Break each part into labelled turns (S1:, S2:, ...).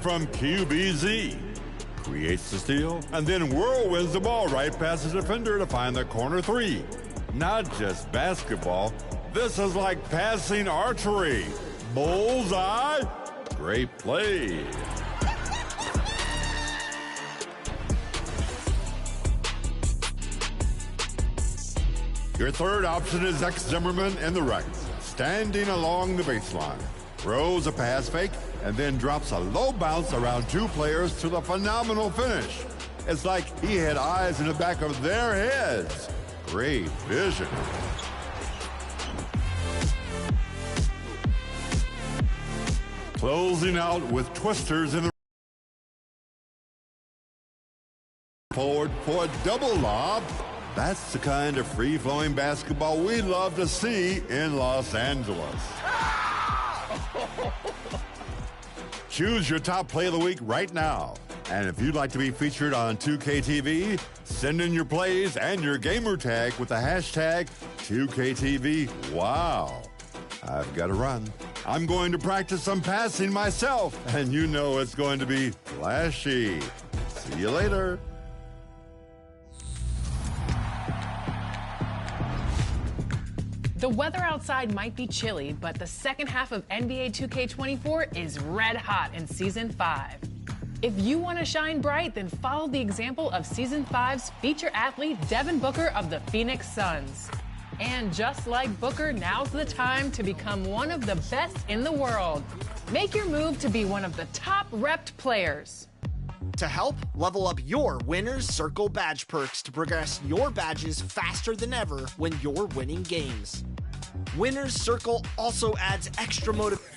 S1: from QBZ. Creates the steal, and then whirlwinds the ball right past the defender to find the corner three. Not just basketball, this is like passing archery. Bullseye, great play. Your third option is Zimmerman in the right, standing along the baseline. Throws a pass fake, and then drops a low bounce around two players to the phenomenal finish. It's like he had eyes in the back of their heads. Great vision. Closing out with twisters in the forward for a double lob. That's the kind of free-flowing basketball we love to see in Los Angeles. Choose your top play of the week right now. And if you'd like to be featured on 2K TV, send in your plays and your gamer tag with the hashtag 2KTV. Wow. I've got to run. I'm going to practice some passing myself, and you know it's going to be flashy. See you later.
S2: The weather outside might be chilly, but the second half of NBA 2K24 is red hot in Season 5. If you want to shine bright, then follow the example of Season 5's feature athlete Devin Booker of the Pheonix Suns. And just like Booker, now's the time to become one of the best in the world. Make your move to be one of the top repped players.
S3: To help, level up your Winner's Circle badge perks to progress your badges faster than ever when you're winning games. Winner's Circle also adds extra motivation.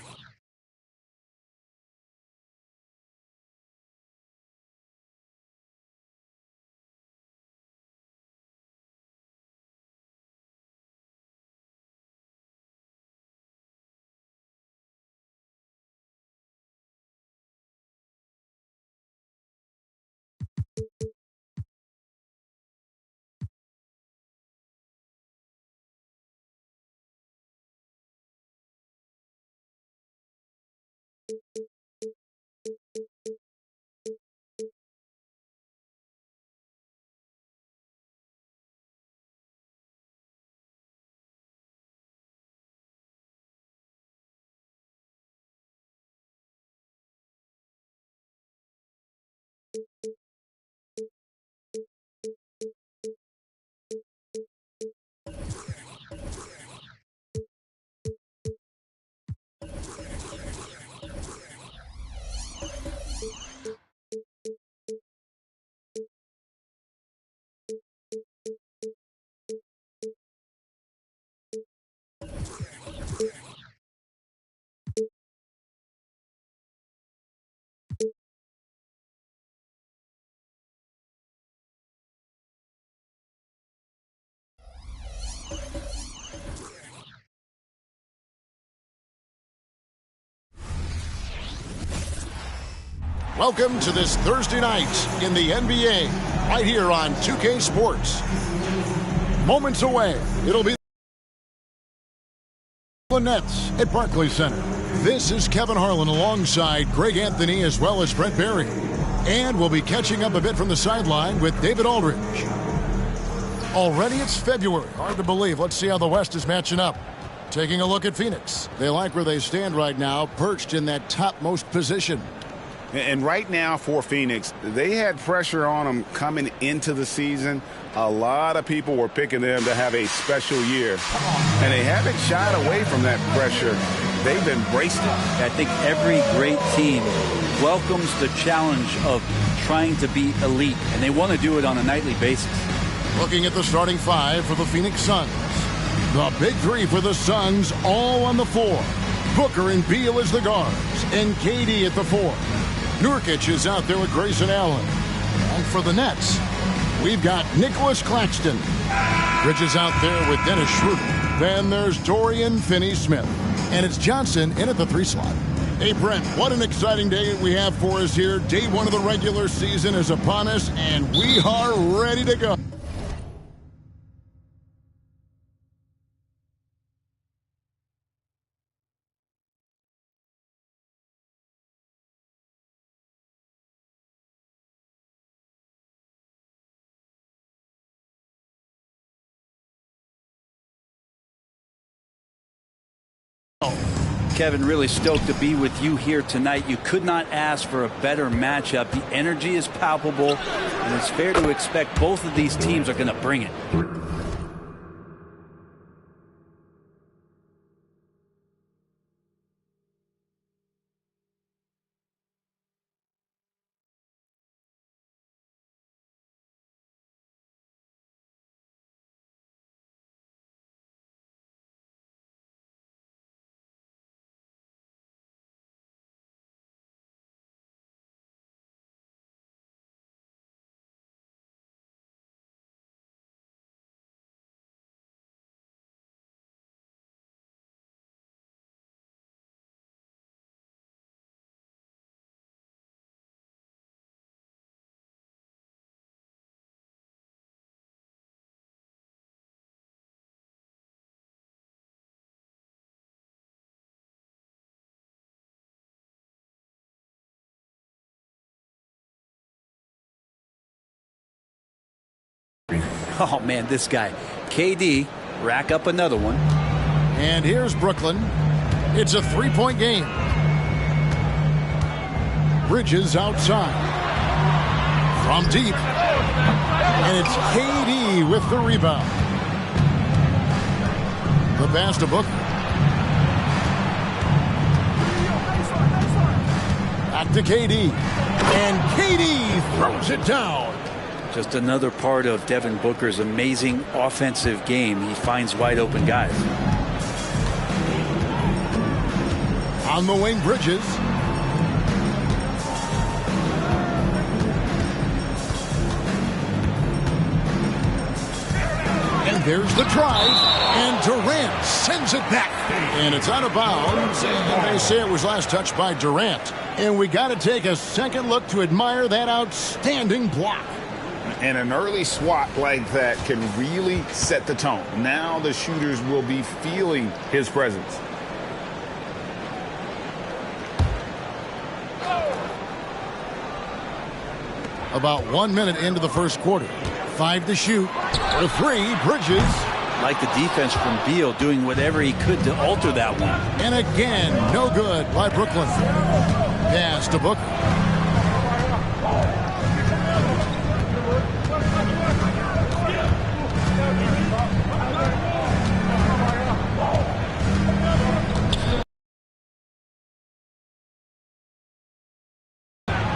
S4: Welcome to this Thursday night in the NBA, right here on 2K Sports. Moments away, it'll be the Nets at Barclays Center. This is Kevin Harlan alongside Greg Anthony as well as Brent Barry. And we'll be catching up a bit from the sideline with David Aldridge. Already it's February. Hard to believe. Let's see how the West is matching up. Taking a look at Pheonix. They like where they stand right now, perched in that topmost position.
S5: And right now for Pheonix, they had pressure on them coming into the season. A lot of people were picking them to have a special year. And they haven't shied away from that pressure. They've embraced it.
S6: I think every great team welcomes the challenge of trying to be elite, and they want to do it on a nightly basis.
S4: Looking at the starting five for the Pheonix Suns. The big three for the Suns all on the floor. Booker and Beal as the guards, and KD at the four. Nurkic is out there with Grayson Allen. And for the Nets, we've got Nicholas Claxton. Bridges out there with Dennis Schroeder. Then there's Dorian Finney-Smith. And it's Johnson in at the 3 slot. Hey, Brent, what an exciting day we have for us here. Day 1 of the regular season is upon us, and we are ready to go.
S6: Kevin, really stoked to be with you here tonight. You could not ask for a better matchup. The energy is palpable, and it's fair to expect both of these teams are going to bring it. Oh, man, this guy. KD, rack up another one.
S4: And here's Brooklyn. It's a three-point game. Bridges outside. From deep. And it's KD with the rebound. The pass to Booker. Back to KD. And KD throws it down.
S6: Just another part of Devin Booker's amazing offensive game. He finds wide open guys.
S4: On the wing, Bridges. And there's the drive. And Durant sends it back. And it's out of bounds. And they say it was last touched by Durant. And we got to take a second look to admire that outstanding block.
S5: And an early swat like that can really set the tone. Now the shooters will be feeling his presence.
S4: About 1 minute into the first quarter. 5 to shoot. For 3, Bridges.
S6: Like the defense from Beal, doing whatever he could to alter that one.
S4: And again, no good by Brooklyn. Pass to Booker.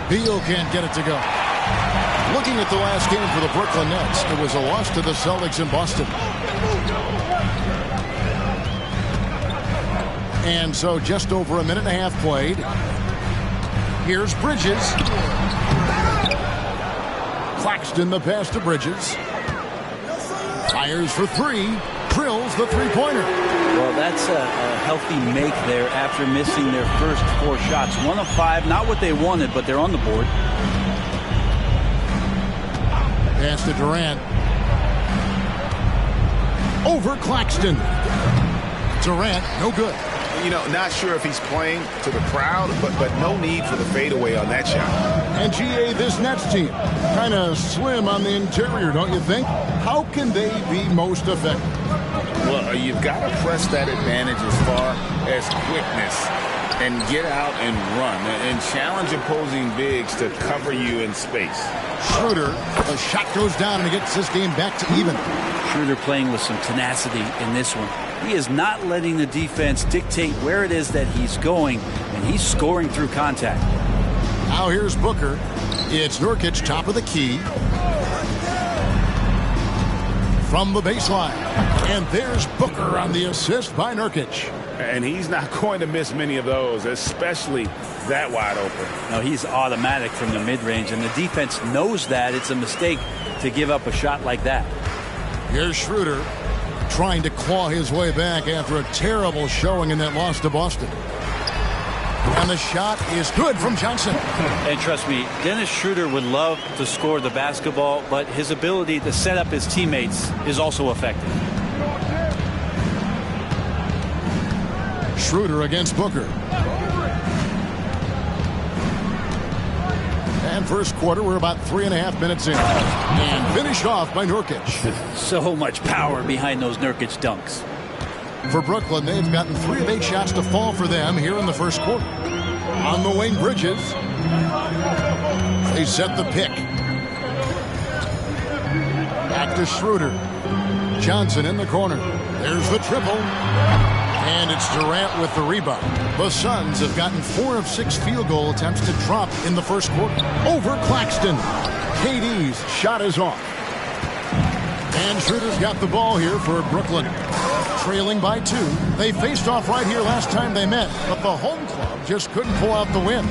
S4: Beal can't get it to go. Looking at the last game for the Brooklyn Nets, it was a loss to the Celtics in Boston. And so just over a minute and a half played. Here's Bridges. Claxton the pass to Bridges. Fires for 3. Drills the three-pointer.
S6: Well, that's a healthy make there after missing their first 4 shots. 1 of 5, not what they wanted, but they're on the board.
S4: Pass to Durant. Over Claxton. Durant, no good.
S5: You know, not sure if he's playing to the crowd, but no need for the fadeaway on that shot.
S4: And GA, this Nets team, kind of slim on the interior, don't you think? How can they be most effective?
S5: Well, you've got to press that advantage as far as quickness and get out and run and challenge opposing bigs to cover you in space.
S4: Schroeder, the shot goes down and he gets this game back to even.
S6: Schroeder playing with some tenacity in this one. He is not letting the defense dictate where it is that he's going, and he's scoring through contact.
S4: Now here's Booker. It's Nurkic, top of the key. From the baseline. And there's Booker on the assist by Nurkic.
S5: And he's not going to miss many of those, especially that wide open.
S6: No, he's automatic from the mid-range, and the defense knows that. It's a mistake to give up a shot like that.
S4: Here's Schroeder trying to claw his way back after a terrible showing in that loss to Boston. And the shot is good from Johnson.
S6: And trust me, Dennis Schroeder would love to score the basketball, but his ability to set up his teammates is also effective.
S4: Schroeder against Booker. And first quarter, we're about 3.5 minutes in. And finished off by Nurkic.
S6: So much power behind those Nurkic dunks.
S4: For Brooklyn, they've gotten 3 of 8 shots to fall for them here in the first quarter. On the wing, Bridges. They set the pick. Back to Schroeder. Johnson in the corner. There's the triple. And it's Durant with the rebound. The Suns have gotten 4 of 6 field goal attempts to drop in the first quarter. Over Claxton. KD's shot is off. And Schroeder's got the ball here for Brooklyn. Trailing by 2. They faced off right here last time they met, but the home club just couldn't pull out the win.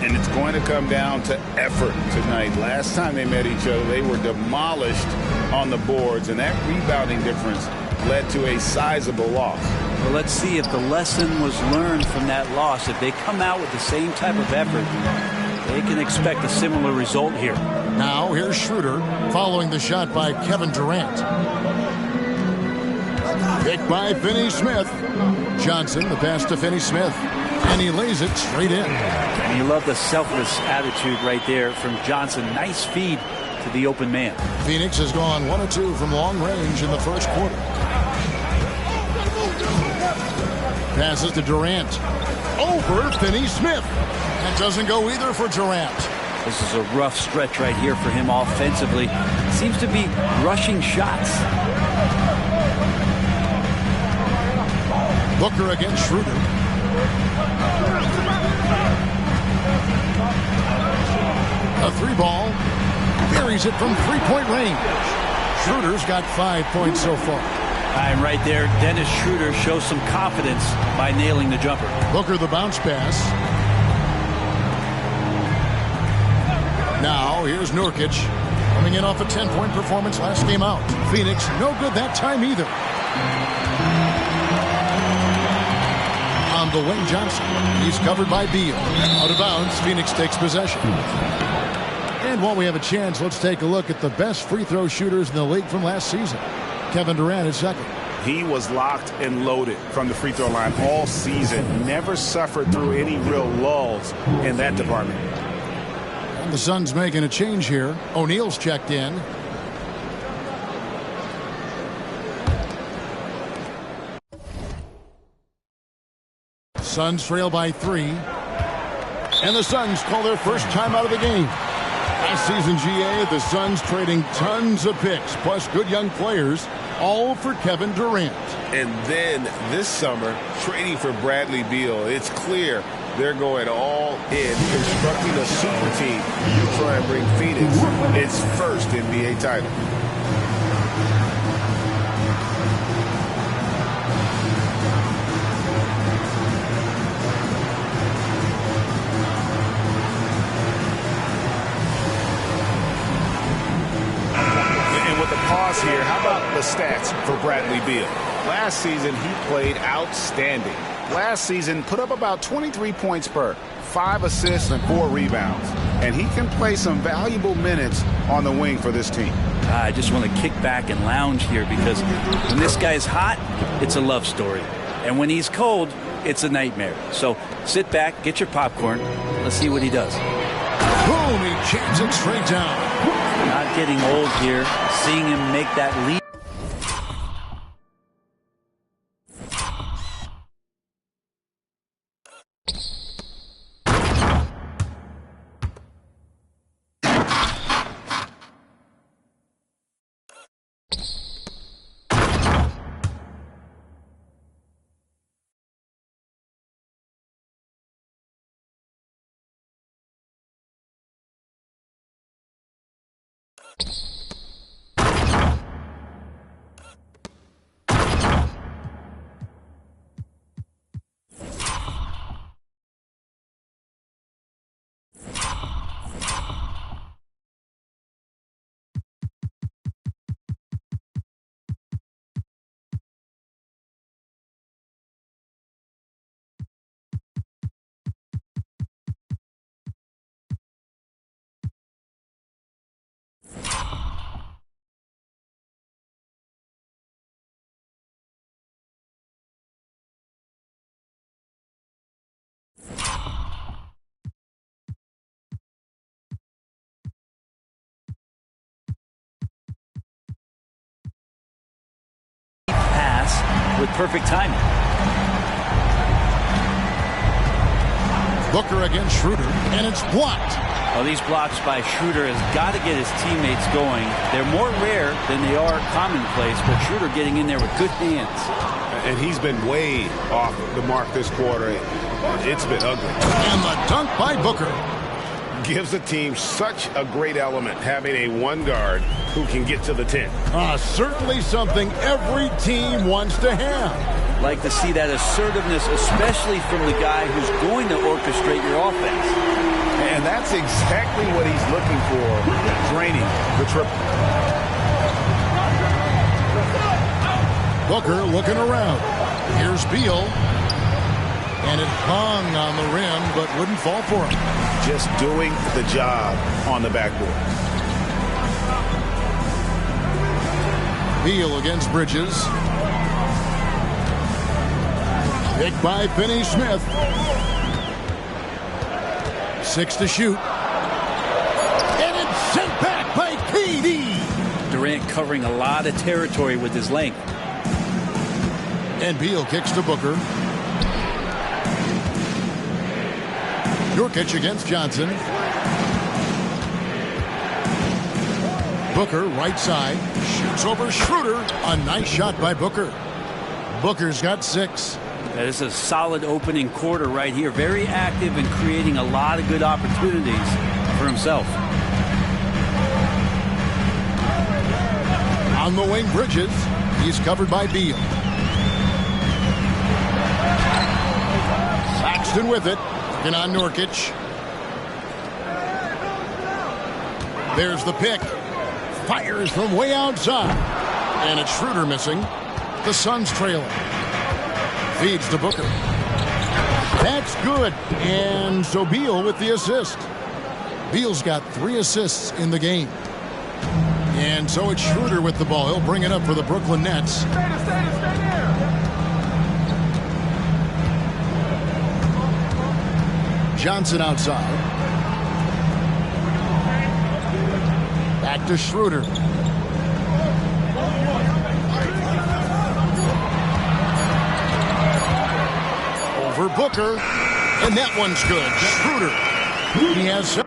S5: And it's going to come down to effort tonight. Last time they met each other, they were demolished on the boards, and that rebounding difference led to a sizable loss.
S6: Well, let's see if the lesson was learned from that loss. If they come out with the same type of effort, they can expect a similar result here.
S4: Now here's Schroeder following the shot by Kevin Durant. Picked by Finney-Smith. Johnson, the pass to Finney-Smith. And he lays it straight in.
S6: And you love the selfless attitude right there from Johnson. Nice feed to the open man.
S4: Phoenix has gone 1 of 2 from long range in the first quarter. Passes to Durant. Over Finney-Smith. That doesn't go either for Durant.
S6: This is a rough stretch right here for him offensively. Seems to be rushing shots.
S4: Booker against Schroeder. A 3-ball. Buries it from 3-point range. Schroeder's got 5 points so far.
S6: And right there, Dennis Schroeder shows some confidence by nailing the jumper.
S4: Booker the bounce pass. Now here's Nurkic coming in off a 10-point performance last game out. Phoenix no good that time either. On the wing, Johnson. He's covered by Beal. Out of bounds, Phoenix takes possession. And while we have a chance, let's take a look at the best free throw shooters in the league from last season. Kevin Durant is second.
S5: He was locked and loaded from the free throw line all season. Never suffered through any real lulls in that department.
S4: And the Suns making a change here. O'Neal's checked in. Suns trail by 3. And the Suns call their first time out of the game. Last season, GA, the Suns trading tons of picks, plus good young players, all for Kevin Durant.
S5: And then this summer, trading for Bradley Beal. It's clear they're going all in, constructing a super team to try and bring Phoenix its first NBA title. Here, how about the stats for Bradley Beal? Last season, he played outstanding. Last season, put up about 23 points per, 5 assists and 4 rebounds. And he can play some valuable minutes on the wing for this team.
S6: I just want to kick back and lounge here because when this guy's hot, it's a love story. And when he's cold, it's a nightmare. So sit back, get your popcorn. Let's see what he does.
S4: Boom, he jams it straight down.
S6: Not getting old here, seeing him make that leap. with perfect timing.
S4: Booker against Schroeder, and it's blocked.
S6: Well, these blocks by Schroeder has got to get his teammates going. They're more rare than they are commonplace, but Schroeder getting in there with good hands.
S5: And he's been way off the mark this quarter. It's been ugly.
S4: And the dunk by Booker.
S5: Gives the team such a great element, having a one guard who can get to the 10.
S4: Certainly something every team wants to have.
S6: Like to see that assertiveness, especially from the guy who's going to orchestrate your offense.
S5: And that's exactly what he's looking for, draining the triple.
S4: Booker looking around. Here's Beal. And it hung on the rim, but wouldn't fall for him.
S5: Just doing the job on the backboard.
S4: Beal against Bridges. Picked by Finney-Smith. 6 to shoot. And it's sent back by KD.
S6: Durant covering a lot of territory with his length.
S4: And Beal kicks to Booker. Nurkic against Johnson. Booker right side. Shoots over Schroeder. A nice shot by Booker. Booker's got 6.
S6: That is a solid opening quarter right here. Very active and creating a lot of good opportunities for himself.
S4: On the wing, Bridges. He's covered by Beal. Saxton with it. And on Nurkic. There's the pick. Fires from way outside. And it's Schroeder missing. The Suns trailing. Feeds to Booker. That's good. And so Beal with the assist. Beal's got 3 assists in the game. And so it's Schroeder with the ball. He'll bring it up for the Brooklyn Nets. Johnson outside. Back to Schroeder. Over Booker. And that one's good. Schroeder. He has...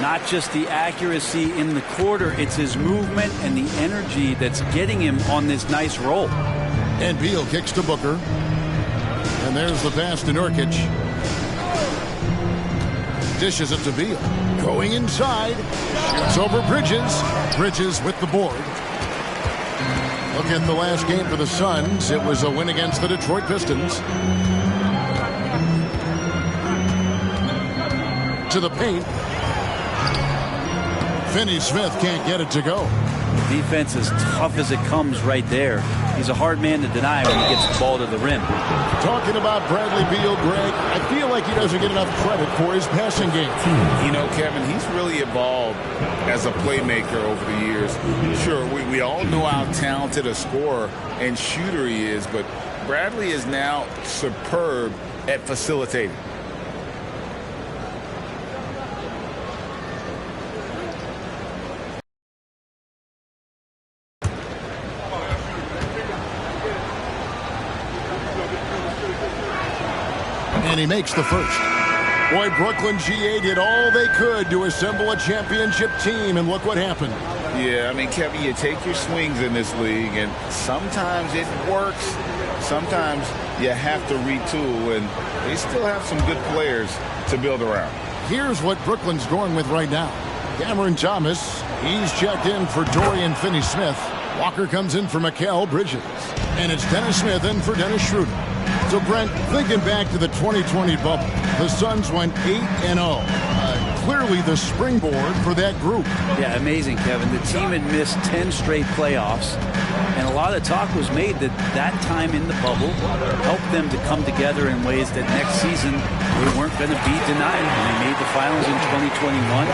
S6: Not just the accuracy in the quarter, it's his movement and the energy that's getting him on this nice roll.
S4: And Beal kicks to Booker. And there's the pass to Nurkic. Dishes it to Beal. Going inside. Shoots over Bridges. Bridges with the board. Look at the last game for the Suns. It was a win against the Detroit Pistons. To the paint. Finney-Smith can't get it to go.
S6: Defense as tough as it comes right there. He's a hard man to deny when he gets the ball to the rim.
S4: Talking about Bradley Beal, Greg, I feel like he doesn't get enough credit for his passing game.
S5: You know, Kevin, he's really evolved as a playmaker over the years. Sure, we all know how talented a scorer and shooter he is, but Bradley is now superb at facilitating.
S4: And he makes the first. Boy, Brooklyn GA did all they could to assemble a championship team, and look what happened.
S5: Yeah, I mean, Kevin, you take your swings in this league, and sometimes it works. Sometimes you have to retool, and they still have some good players to build around.
S4: Here's what Brooklyn's going with right now. Cameron Thomas, he's checked in for Dorian Finney-Smith. Walker comes in for Mikal Bridges. And it's Dennis Smith in for Dennis Schroeder. So, Brent, thinking back to the 2020 bubble, the Suns went 8-0. Clearly the springboard for that group.
S6: Yeah, amazing, Kevin. The team had missed 10 straight playoffs, and a lot of talk was made that that time in the bubble helped them to come together in ways that next season they weren't going to be denied. And they made the finals in 2021,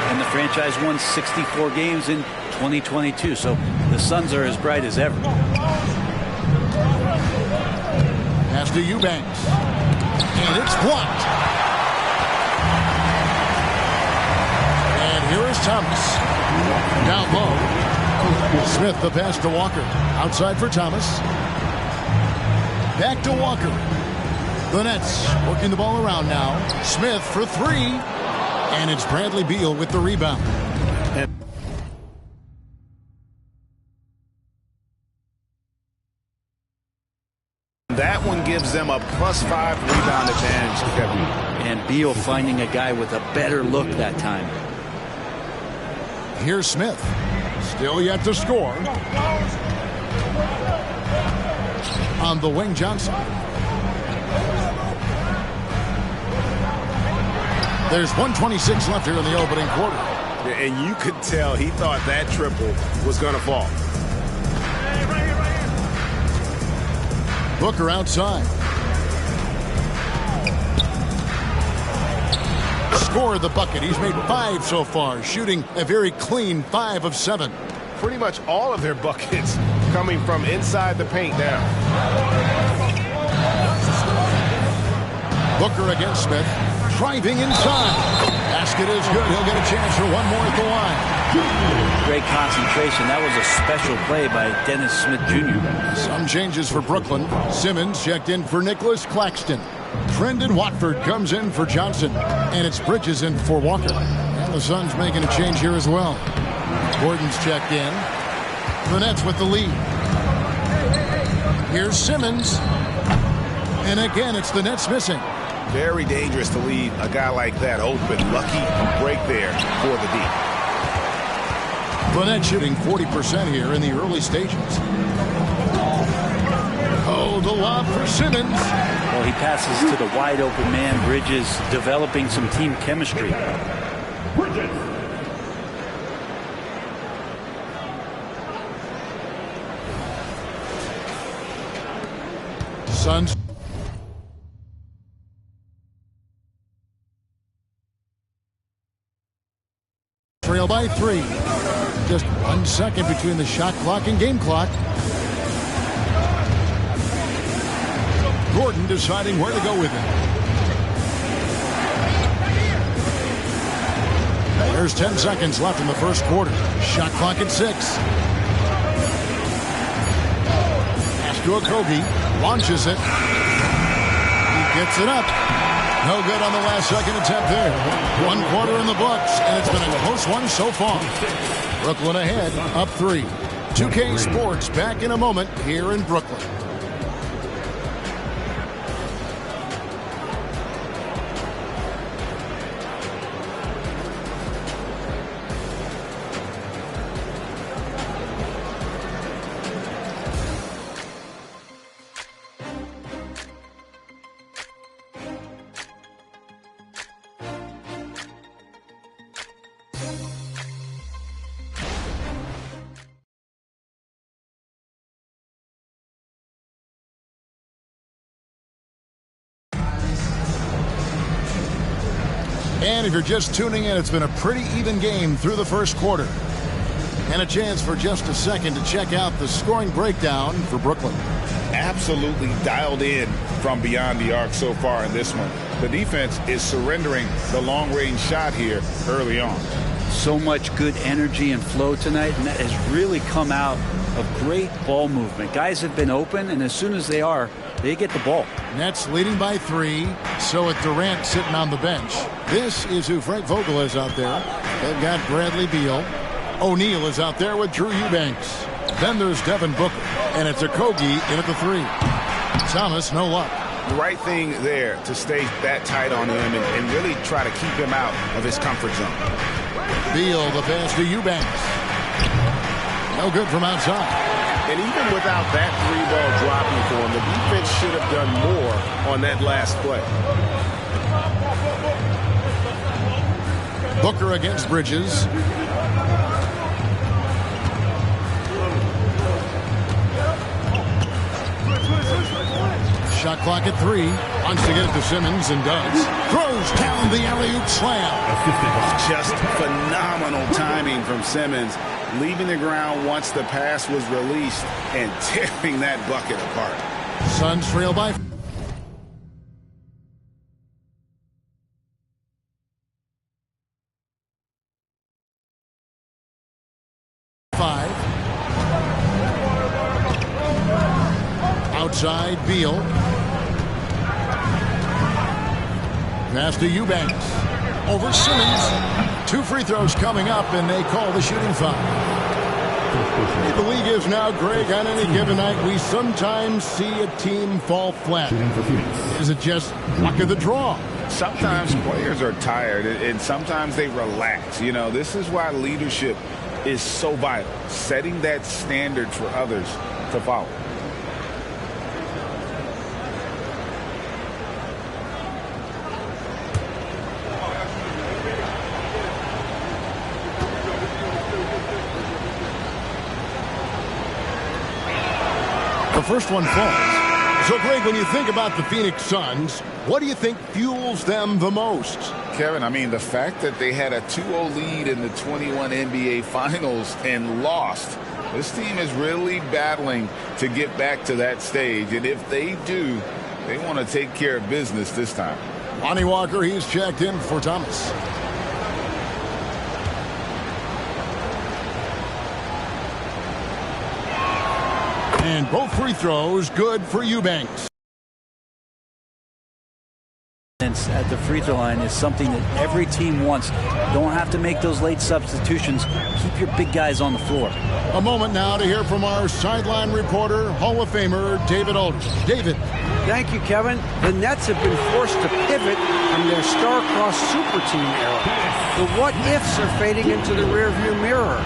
S6: and the franchise won 64 games in 2022. So the Suns are as bright as ever.
S4: Pass to Eubanks. And it's blocked. And here is Thomas. Down low. Smith, the pass to Walker. Outside for Thomas. Back to Walker. The Nets working the ball around now. Smith for three. And it's Bradley Beal with the rebound.
S5: That one gives them a +5 rebound advantage, Kevin.
S6: And Beal finding a guy with a better look that time.
S4: Here's Smith. Still yet to score. On the wing, Johnson. There's 1:26 left here in the opening quarter.
S5: And you could tell he thought that triple was going to fall.
S4: Booker outside. Scored the bucket. He's made 5 so far, shooting a very clean 5 of 7.
S5: Pretty much all of their buckets coming from inside the paint now.
S4: Booker against Smith. Driving inside. Basket is good. He'll get a chance for one more at the line.
S6: Great concentration. That was a special play by Dennis Smith Jr.
S4: Some changes for Brooklyn. Simmons checked in for Nicholas Claxton. Trendon Watford comes in for Johnson. And it's Bridges in for Walker. And the Suns making a change here as well. Gordon's checked in. The Nets with the lead. Here's Simmons. And again, it's the Nets missing.
S5: Very dangerous to leave a guy like that open. Lucky break there for the D.
S4: The Nets shooting 40% here in the early stages. Oh, the lob for Simmons.
S6: Well, he passes to the wide open man. Bridges developing some team chemistry.
S4: Suns. Trail by 3. Just 1 second between the shot clock and game clock. Gordon deciding where to go with it. There's 10 seconds left in the first quarter. Shot clock at 6. Pass to Okogie. Launches it. He gets it up. No good on the last second attempt there. 1 quarter in the books, and it's been a close one so far. Brooklyn ahead, up 3. 2K Sports back in a moment here in Brooklyn. And if you're just tuning in, it's been a pretty even game through the first quarter. And a chance for just a second to check out the scoring breakdown for Brooklyn.
S5: Absolutely dialed in from beyond the arc so far in this one. The defense is surrendering the long-range shot here early on.
S6: So much good energy and flow tonight, and that has really come out of great ball movement. Guys have been open, and as soon as they are, they get the ball.
S4: Nets leading by 3. So with Durant sitting on the bench. This is who Frank Vogel is out there. They've got Bradley Beal. O'Neal is out there with Drew Eubanks. Then there's Devin Booker. And it's Okogie in at the 3. Thomas, no luck.
S5: The right thing there to stay that tight on him and really try to keep him out of his comfort zone.
S4: Beal, the pass to Eubanks. No good from outside.
S5: And even without that 3-ball dropping for him, the defense should have done more on that last play.
S4: Booker against Bridges. Shot clock at 3. Wants to get it to Simmons and does. Throws down the alley-oop slam.
S5: Just phenomenal timing from Simmons. Leaving the ground once the pass was released and tearing that bucket apart.
S4: Suns trail by Outside, Beal. Pass to Eubanks. Over Simmons. 2 free throws coming up, and they call the shooting foul. The league is now, Greg, on any given night, we sometimes see a team fall flat. Is it just luck of the draw?
S5: Sometimes players are tired, and sometimes they relax. You know, this is why leadership is so vital, setting that standard for others to follow.
S4: The first one falls. So, Greg, when you think about the Phoenix Suns, what do you think fuels them the most?
S5: Kevin, I mean, the fact that they had a 2-0 lead in the 21 NBA Finals and lost. This team is really battling to get back to that stage. And if they do, they want to take care of business this time.
S4: Lonnie Walker, he's checked in for Thomas. And both free throws good for Eubanks.
S6: At the free throw line is something that every team wants. Don't have to make those late substitutions. Keep your big guys on the floor.
S4: A moment now to hear from our sideline reporter, Hall of Famer David Aldridge. David.
S7: Thank you, Kevin. The Nets have been forced to pivot from their star-crossed super team era. The what-ifs are fading into the rearview mirror.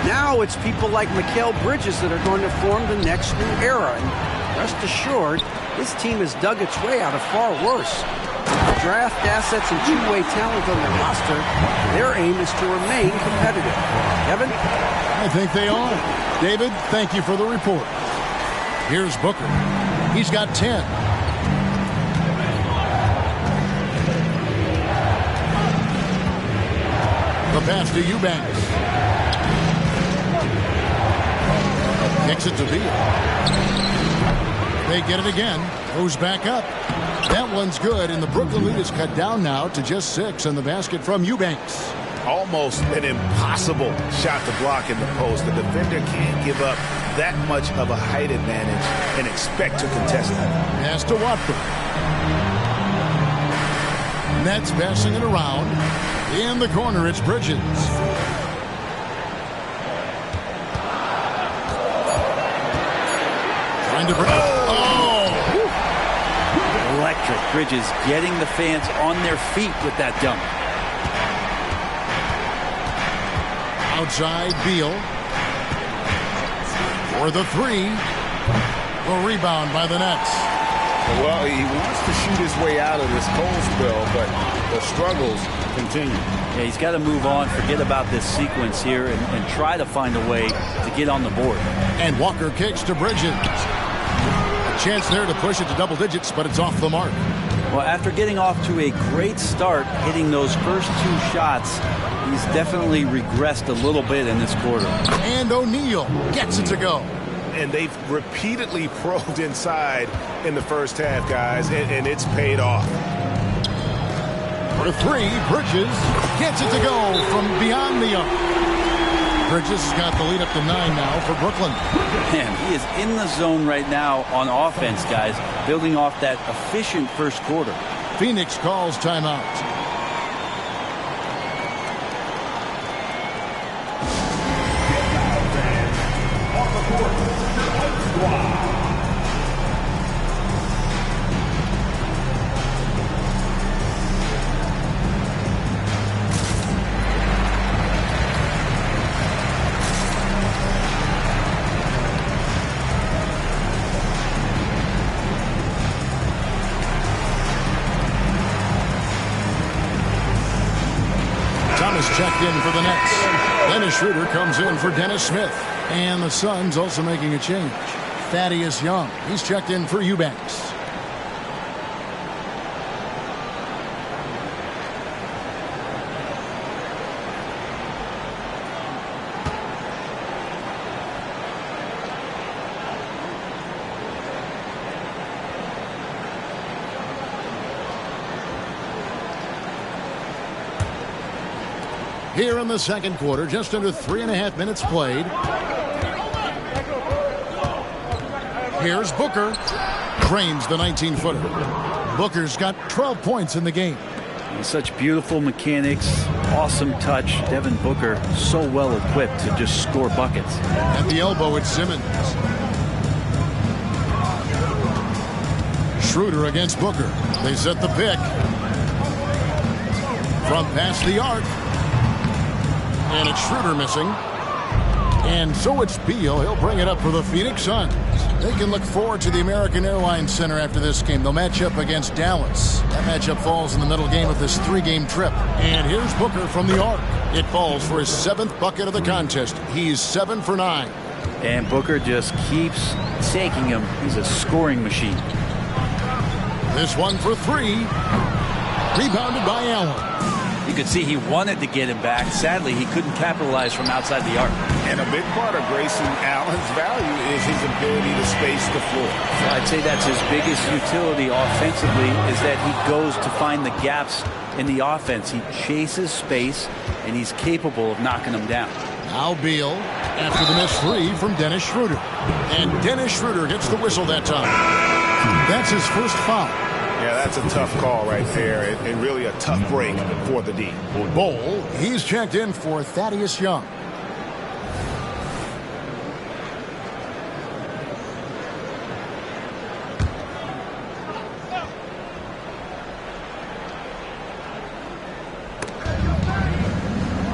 S7: Now it's people like Mikal Bridges that are going to form the next new era. And rest assured, this team has dug its way out of far worse. Draft assets and two-way talent on the roster, their aim is to remain competitive. Kevin?
S4: I think they are. David, thank you for the report. Here's Booker. He's got 10. The pass to Eubanks. Kicks it to Beal. They get it again. Goes back up. That one's good, and the Brooklyn lead is cut down now to just 6 on the basket from Eubanks.
S5: Almost an impossible shot to block in the post. The defender can't give up that much of a height advantage and expect to contest it.
S4: Pass to Watford. Nets passing it around. In the corner, it's Bridges. Trying to break.
S6: Electric. Bridges getting the fans on their feet with that dunk.
S4: Outside, Beal. For the 3. The rebound by the Nets.
S5: Well, he wants to shoot his way out of this cold spell, but the struggles continue.
S6: Yeah, he's got to move on, forget about this sequence here, and try to find a way to get on the board.
S4: And Walker kicks to Bridges. Chance there to push it to double digits, but it's off the mark.
S6: Well, after getting off to a great start, hitting those first 2 shots, he's definitely regressed a little bit in this quarter.
S4: And O'Neal gets it to go.
S5: And they've repeatedly probed inside in the first half, guys, and it's paid off.
S4: For 3, Bridges gets it to go from beyond the arc. Bridges has got the lead up to 9 now for Brooklyn.
S6: Man, he is in the zone right now on offense, guys, building off that efficient first quarter.
S4: Phoenix calls timeout. Checked in for the Nets. Dennis Schroeder comes in for Dennis Smith. And the Suns also making a change. Thaddeus Young. He's checked in for Eubanks. Here in the second quarter, just under 3.5 minutes played. Here's Booker. drains the 19-footer. Booker's got 12 points in the game.
S6: Such beautiful mechanics, awesome touch. Devin Booker so well equipped to just score buckets.
S4: At the elbow, it's Simmons. Schroeder against Booker. They set the pick. From past the arc. And it's Schroeder missing. And so it's Beal. He'll bring it up for the Phoenix Suns. They can look forward to the American Airlines Center after this game. They'll match up against Dallas. That matchup falls in the middle game of this 3-game trip. And here's Booker from the arc. It falls for his 7th bucket of the contest. He's 7 for 9.
S6: And Booker just keeps taking him. He's a scoring machine.
S4: This one for 3. Rebounded by Allen.
S6: You could see he wanted to get him back. Sadly, he couldn't capitalize from outside the arc.
S5: And a big part of Grayson Allen's value is his ability to space the floor.
S6: I'd say that's his biggest utility offensively, is that he goes to find the gaps in the offense. He chases space, and he's capable of knocking them down.
S4: Now Beal after the missed 3 from Dennis Schroeder. And Dennis Schroeder gets the whistle that time. That's his first foul.
S5: Yeah, that's a tough call right there, and really a tough break for the D.
S4: Bol, he's checked in for Thaddeus Young.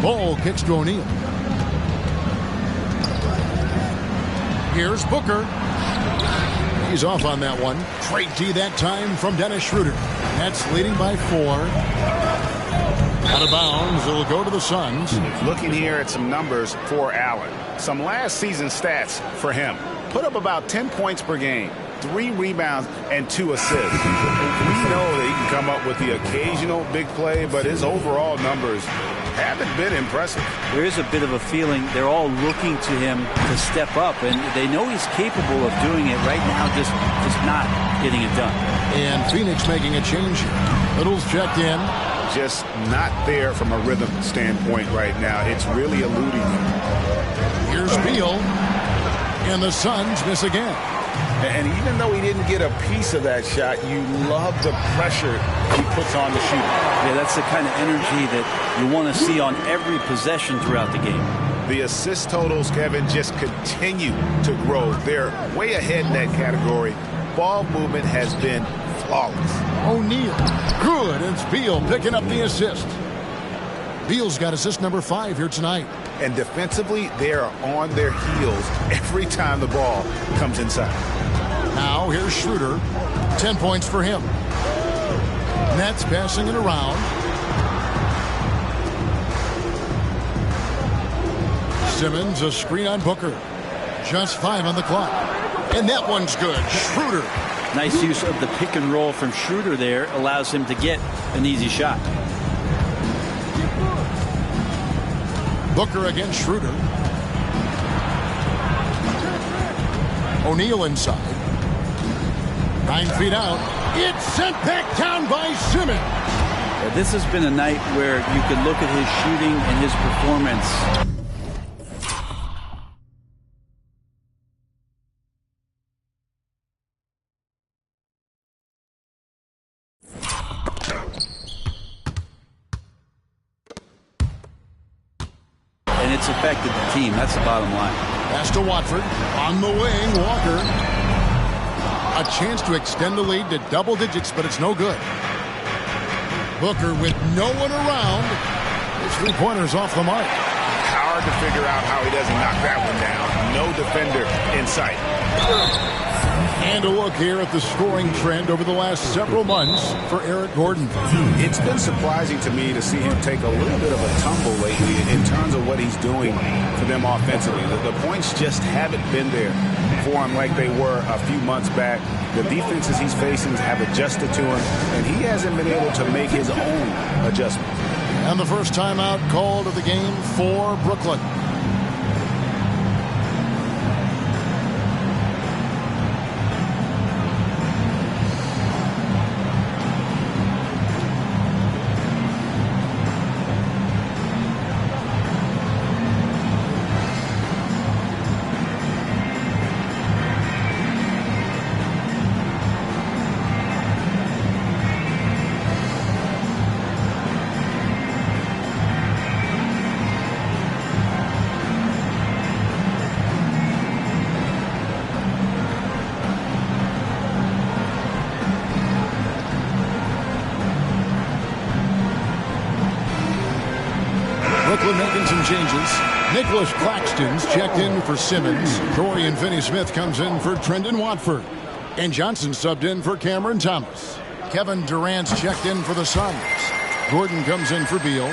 S4: Bol kicks to O'Neal. Here's Booker. He's off on that one. Straight D that time from Dennis Schroeder. That's leading by 4. Out of bounds. It'll go to the Suns.
S5: Looking here at some numbers for Allen. Some last season stats for him. Put up about 10 points per game, 3 rebounds, and 2 assists. We know that he can come up with the occasional big play, but his overall numbers haven't been impressive.
S6: There is a bit of a feeling they're all looking to him to step up, and they know he's capable of doing it right now, just not getting it done.
S4: And Phoenix making a change here. Little's checked in.
S5: Just not there from a rhythm standpoint right now. It's really eluding him.
S4: Here's Beal. And the Suns miss again.
S5: And even though he didn't get a piece of that shot, you love the pressure he puts on the shooter.
S6: Yeah, that's the kind of energy that you want to see on every possession throughout the game.
S5: The assist totals, Kevin, just continue to grow. They're way ahead in that category. Ball movement has been flawless.
S4: O'Neal. Good. It's Beal picking up the assist. Beal's got assist number 5 here tonight.
S5: And defensively, they are on their heels every time the ball comes inside.
S4: Now here's Schroeder. 10 points for him. Nets passing it around. Simmons, a screen on Booker. Just 5 on the clock. And that one's good. Schroeder.
S6: Nice use of the pick and roll from Schroeder there. Allows him to get an easy shot.
S4: Booker against Schroeder. O'Neal inside. 9 feet out. It's sent back down by Simmons.
S6: Yeah, this has been a night where you can look at his shooting and his performance. And it's affected the team. That's the bottom line.
S4: Pass to Watford. On the wing, Walker. A chance to extend the lead to double digits, but it's no good. Booker with no one around. His 3-pointer's off the mark.
S5: Hard to figure out how he doesn't knock that one down. No defender in sight.
S4: And a look here at the scoring trend over the last several months for Eric Gordon.
S5: It's been surprising to me to see him take a little bit of a tumble lately in terms of what he's doing for them offensively. The points just haven't been there for him like they were a few months back. The defenses he's facing have adjusted to him, and he hasn't been able to make his own adjustments.
S4: And the first timeout called of the game for Brooklyn. changes. Nicholas Claxton's checked in for Simmons. Dorian Finney-Smith comes in for Trendon Watford. And Johnson subbed in for Cameron Thomas. Kevin Durant's checked in for the Suns. Gordon comes in for Beal.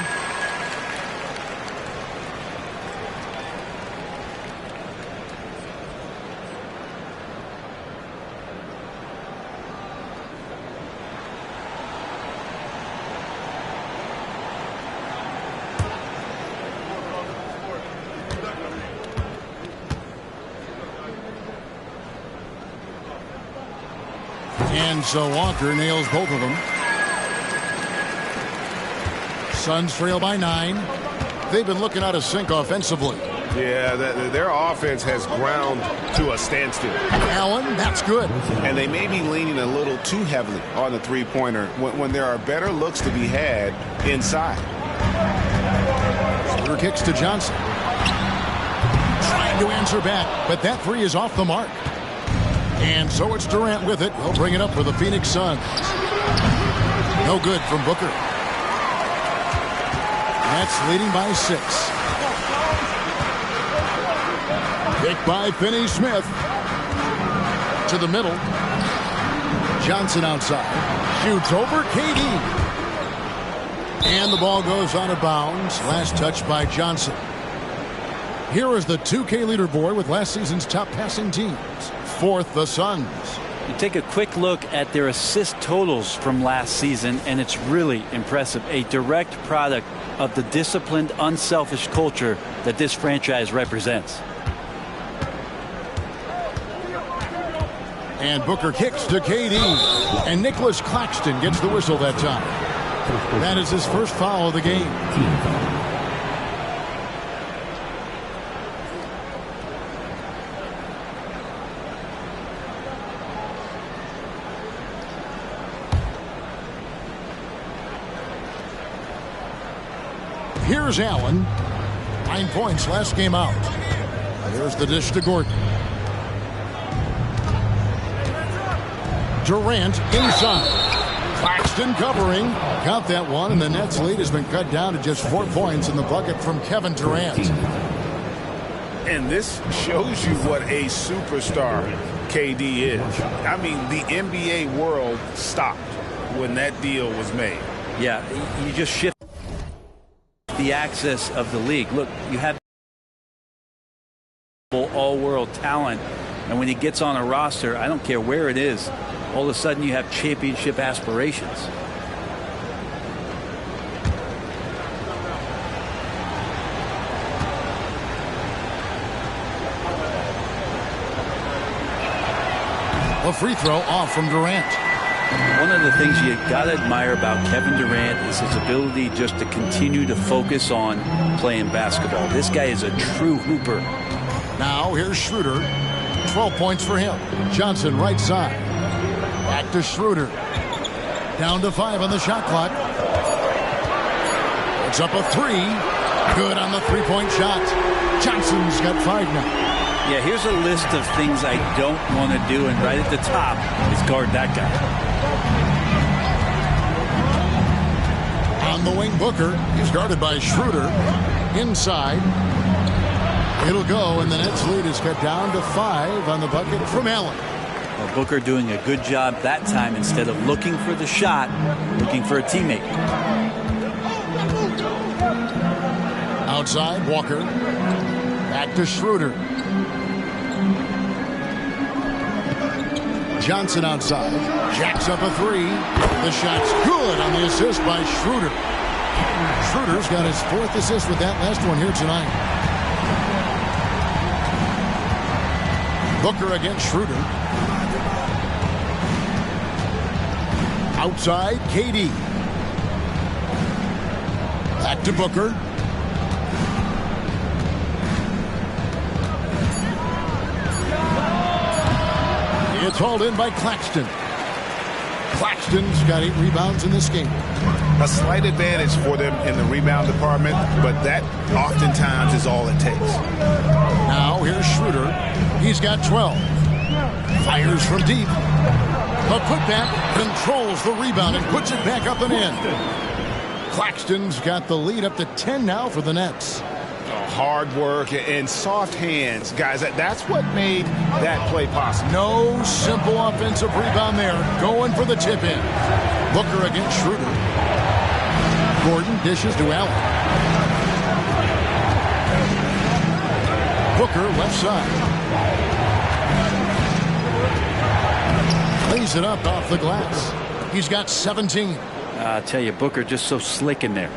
S4: And so Walker nails both of them. Suns trail by 9. They've been looking out of sync offensively.
S5: Yeah, their offense has ground to a standstill.
S4: Allen, that's good.
S5: And they may be leaning a little too heavily on the three-pointer when there are better looks to be had inside.
S4: Schroeder kicks to Johnson. Trying to answer back, but that three is off the mark. And so it's Durant with it. He'll bring it up for the Phoenix Suns. No good from Booker. Nets leading by 6. Pick by Finney-Smith. To the middle. Johnson outside. Shoots over KD. And the ball goes out of bounds. Last touch by Johnson. Here is the 2K leaderboard with last season's top passing teams. Fourth, the Suns.
S6: You take a quick look at their assist totals from last season, and it's really impressive. A direct product of the disciplined, unselfish culture that this franchise represents.
S4: And Booker kicks to KD. And Nicholas Claxton gets the whistle that time. That is his first foul of the game. Here's Allen. 9 points last game out. Here's the dish to Gordon. Durant inside. Claxton covering. Count that one, and the Nets lead has been cut down to just 4 points in the bucket from Kevin Durant.
S5: And this shows you what a superstar KD is. I mean, the NBA world stopped when that deal was made.
S6: Yeah, you just shift the axis of the league. Look, you have all-world talent, and when he gets on a roster, I don't care where it is, all of a sudden you have championship aspirations.
S4: A free throw off from Durant.
S6: One of the things you got to admire about Kevin Durant is his ability just to continue to focus on playing basketball. This guy is a true hooper.
S4: Now here's Schroeder. 12 points for him. Johnson right side. Back to Schroeder. Down to 5 on the shot clock. It's up a 3. Good on the three-point shot. Johnson's got 5 now.
S6: Yeah, here's a list of things I don't want to do, and right at the top is guard that guy.
S4: On the wing, Booker. He's guarded by Schroeder. Inside. It'll go, and the Nets lead is cut down to 5 on the bucket from Allen.
S6: Well, Booker doing a good job that time instead of looking for the shot, looking for a teammate.
S4: Outside, Walker. Back to Schroeder. Johnson outside. Jacks up a 3. The shot's good on the assist by Schroeder. Schroeder's got his 4th assist with that last one here tonight. Booker against Schroeder. Outside, KD. Back to Booker. It's hauled in by Claxton. Claxton's got 8 rebounds in this game.
S5: A slight advantage for them in the rebound department, but that oftentimes is all it takes.
S4: Now here's Schroeder. He's got 12. Fires from deep. A putback, controls the rebound and puts it back up and in. Claxton's got the lead up to 10 now for the Nets.
S5: hard work and soft hands. Guys, that's what made that play possible.
S4: No simple offensive rebound there. Going for the tip-in. Booker against Schroeder. Gordon dishes to Allen. Booker left side. Lays it up off the glass. He's got 17.
S6: I tell you, Booker just so slick in there.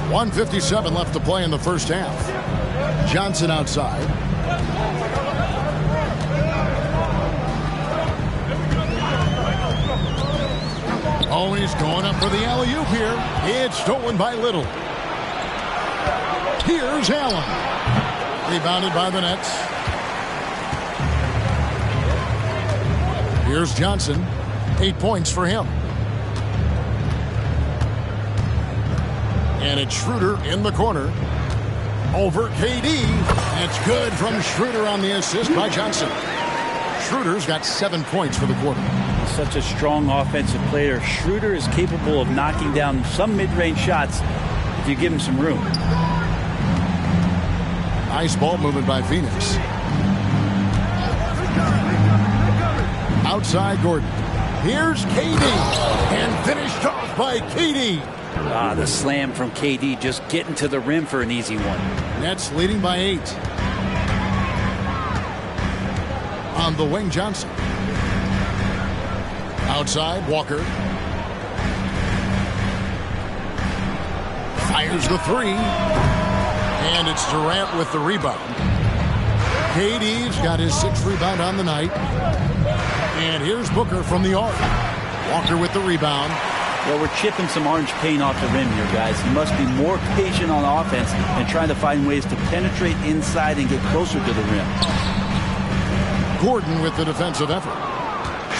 S4: 1:57 left to play in the first half. Johnson outside. Oh, and he's going up for the alley-oop here. It's stolen by Little. Here's Allen. Rebounded by the Nets. Here's Johnson. 8 points for him. And it's Schroeder in the corner. Over KD. That's good from Schroeder on the assist by Johnson. Schroeder's got 7 points for the quarter.
S6: Such a strong offensive player. Schroeder is capable of knocking down some mid-range shots if you give him some room.
S4: Nice ball movement by Pheonix. Outside Gordon. Here's KD. And finished off by KD.
S6: The slam from KD, just getting to the rim for an easy one.
S4: Nets leading by 8. On the wing, Johnson. Outside, Walker. Fires the three. And it's Durant with the rebound. KD's got his 6th rebound on the night. And here's Booker from the arc. Walker with the rebound.
S6: Well, we're chipping some orange paint off the rim here, guys. He must be more patient on offense and trying to find ways to penetrate inside and get closer to the rim.
S4: Gordon with the defensive effort.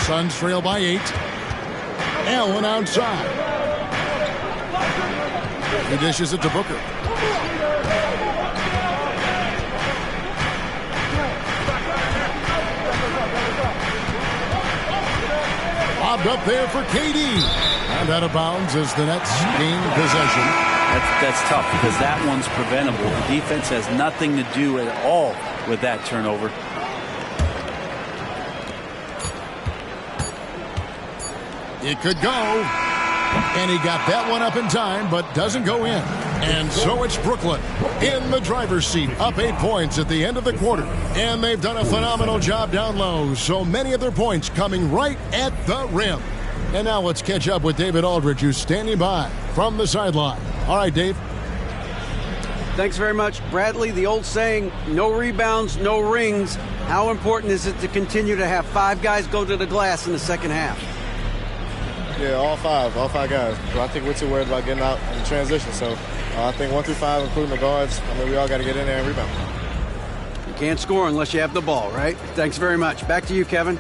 S4: Suns trail by 8. Allen outside. He dishes it to Booker. Lobbed up there for KD. And out of bounds as the Nets gain possession.
S6: That's tough because that one's preventable. The defense has nothing to do at all with that turnover.
S4: It could go. And he got that one up in time, but doesn't go in. And so it's Brooklyn in the driver's seat, up 8 points at the end of the quarter. And they've done a phenomenal job down low. So many of their points coming right at the rim. And now let's catch up with David Aldridge, who's standing by from the sideline. All right, Dave.
S7: Thanks very much, Bradley. The old saying, no rebounds, no rings. How important is it to continue to have 5 guys go to the glass in the second half?
S8: Yeah, all five guys. But I think we're too worried about getting out in transition. So I think 1 through 5, including the guards, we all got to get in there and rebound.
S7: You can't score unless you have the ball, right? Thanks very much. Back to you, Kevin.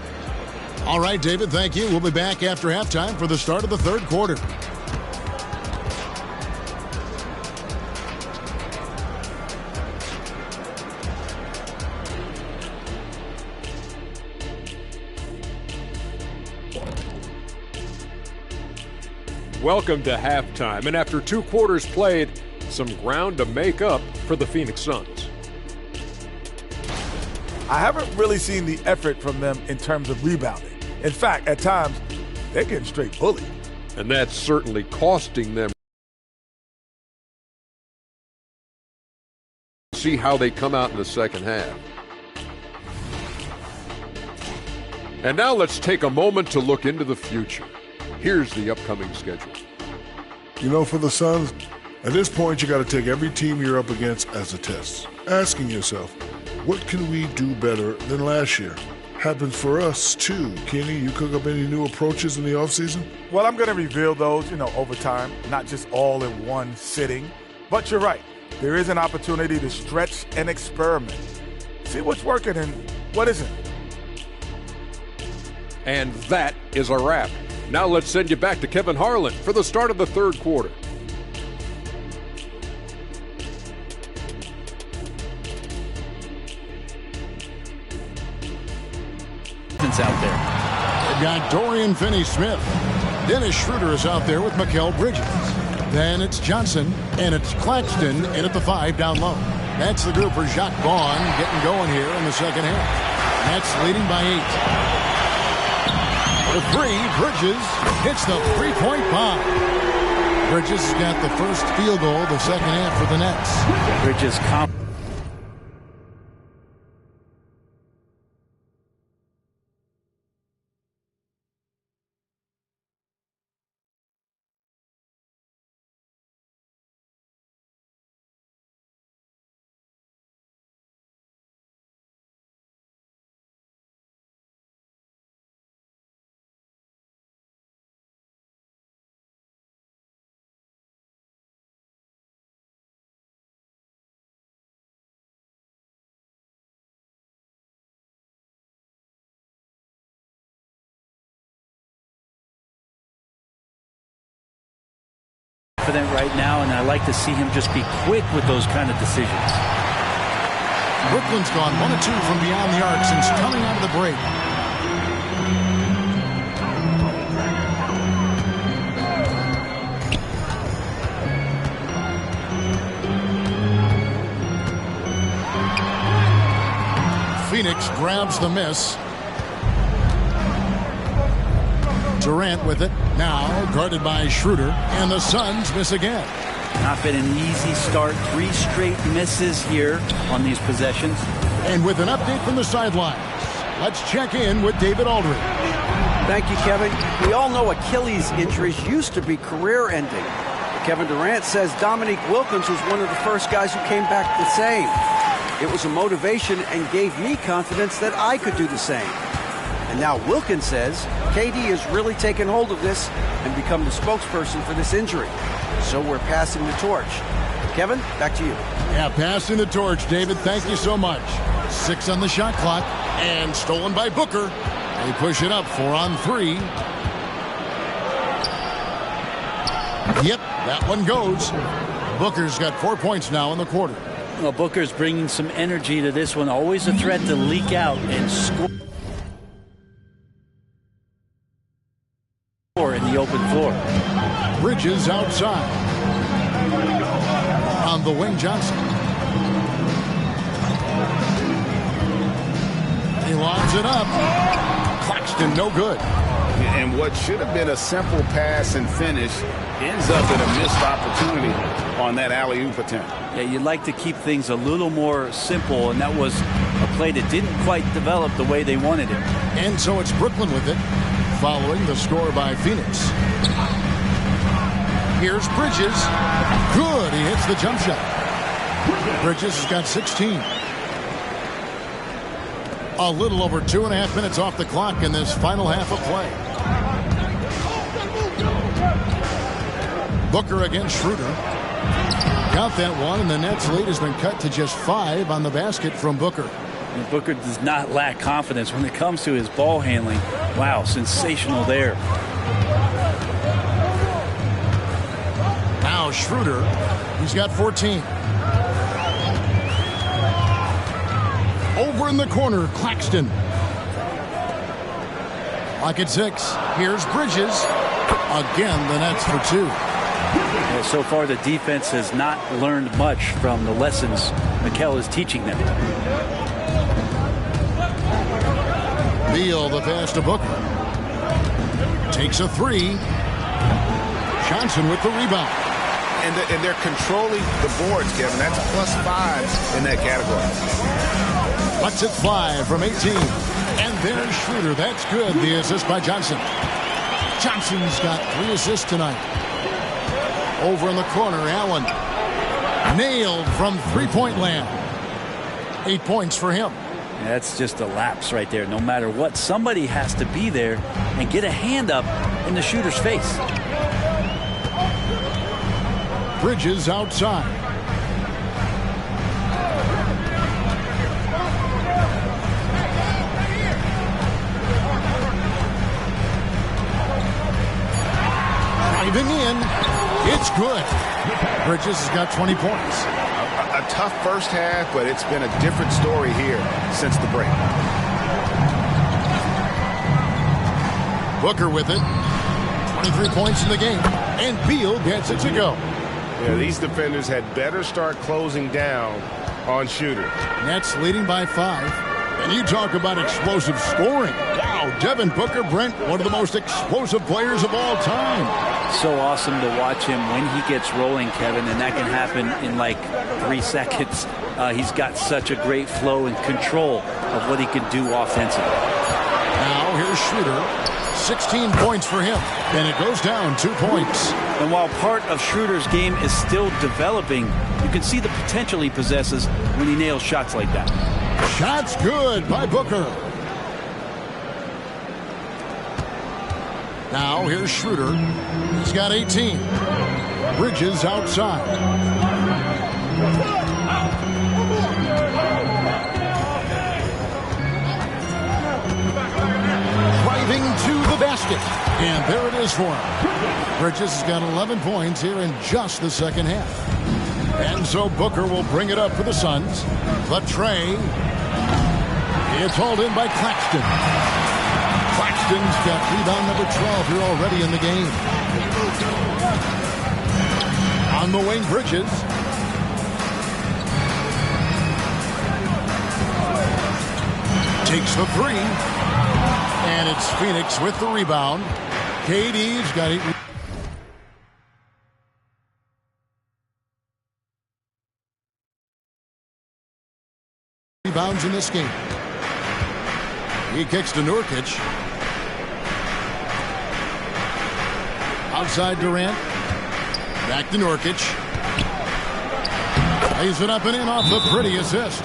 S4: All right, David, thank you. We'll be back after halftime for the start of the third quarter.
S9: Welcome to halftime, and after 2 quarters played, some ground to make up for the Phoenix Suns.
S10: I haven't really seen the effort from them in terms of rebounding. In fact, at times, they're getting straight bullied.
S9: And that's certainly costing them. See how they come out in the second half. And now let's take a moment to look into the future. Here's the upcoming schedule.
S11: You know, for the Suns, at this point, you got to take every team you're up against as a test. Asking yourself, what can we do better than last year? Happens for us, too. Kenny, you cook up any new approaches in the offseason?
S10: Well, I'm going to reveal those, over time, not just all in one sitting. But you're right. There is an opportunity to stretch and experiment. See what's working and what isn't.
S9: And that is a wrap. Now let's send you back to Kevin Harlan for the start of the third quarter.
S6: Out there.
S4: They've got Dorian Finney-Smith. Dennis Schroeder is out there with Mikal Bridges. Then it's Johnson, and it's Claxton in at the 5 down low. That's the group for Jacques Vaughn getting going here in the second half. Nets leading by 8. The 3, Bridges hits the three-point bomb. Bridges got the first field goal of the second half for the Nets.
S6: Bridges confident right now, and I like to see him just be quick with those kind of decisions.
S4: Brooklyn's gone 1 of 2 from beyond the arc since coming out of the break. Pheonix grabs the miss. Durant with it, now guarded by Schroeder, and the Suns miss again.
S6: Not been an easy start. 3 straight misses here on these possessions.
S4: And with an update from the sidelines, let's check in with David Aldridge.
S7: Thank you, Kevin. We all know Achilles injuries used to be career-ending. Kevin Durant says Dominique Wilkins was one of the first guys who came back the same. It was a motivation and gave me confidence that I could do the same. And now Wilkins says KD has really taken hold of this and become the spokesperson for this injury. So we're passing the torch. Kevin, back to you.
S4: Yeah, passing the torch, David. Thank you so much. 6 on the shot clock and stolen by Booker. They push it up 4 on 3. Yep, that one goes. Booker's got 4 points now in the quarter.
S6: Well, Booker's bringing some energy to this one. Always a threat to leak out and score in the open floor.
S4: Bridges outside. On the wing, Johnson. He lobs it up. Claxton, no good.
S5: And what should have been a simple pass and finish ends up in a missed opportunity on that alley-oop attempt.
S6: Yeah, you'd like to keep things a little more simple, and that was a play that didn't quite develop the way they wanted it.
S4: And so it's Brooklyn with it, following the score by Pheonix. Here's Bridges. Good, he hits the jump shot. Bridges has got 16. A little over 2.5 minutes off the clock in this final half of play. Booker against Schroeder. Count that one, and the Nets' lead has been cut to just 5 on the basket from Booker.
S6: And Booker does not lack confidence when it comes to his ball handling. Wow, sensational there.
S4: Now Schroeder, he's got 14. Over in the corner, Claxton. Lock at 6. Here's Bridges. Again, the Nets for 2.
S6: Yeah, so far, the defense has not learned much from the lessons Mikel is teaching them.
S4: Beal, the pass to Booker. Takes a 3. Johnson with the rebound.
S5: And they're controlling the boards, Kevin. That's +5 in that category.
S4: Butts at 5 from 18. And there's Schroeder. That's good. The assist by Johnson. Johnson's got 3 assists tonight. Over in the corner, Allen. Nailed from three-point land. 8 points for him.
S6: Yeah, that's just a lapse right there. No matter what, somebody has to be there and get a hand up in the shooter's face.
S4: Bridges outside. Driving in. It's good. Bridges has got 20 points.
S5: A tough first half, but it's been a different story here since the break.
S4: Booker with it. 23 points in the game, and Beal gets it to go.
S5: Yeah, these defenders had better start closing down on Shooter.
S4: Nets leading by 5. And you talk about explosive scoring. Wow, Devin Booker, Brent, one of the most explosive players of all time.
S6: So awesome to watch him when he gets rolling, Kevin, and that can happen in like 3 seconds. He's got such a great flow and control of what he can do offensively.
S4: Now here's Schroeder. 16 points for him, and it goes down 2 points.
S6: And while part of Schroeder's game is still developing, you can see the potential he possesses when he nails shots like that.
S4: Shots good by Booker. Now here's Schroeder. He's got 18. Bridges outside. Driving to the basket. And there it is for him. Bridges has got 11 points here in just the second half. And so Booker will bring it up for the Suns. But Trey, it's hauled in by Claxton. Claxton's got rebound number 12 here already in the game. On the wing, Bridges. Takes the 3. And it's Pheonix with the rebound. KD's got 8. Rebounds in this game. He kicks to Nurkic. Outside Durant. Back to Nurkic. Lays it up and in off the pretty assist.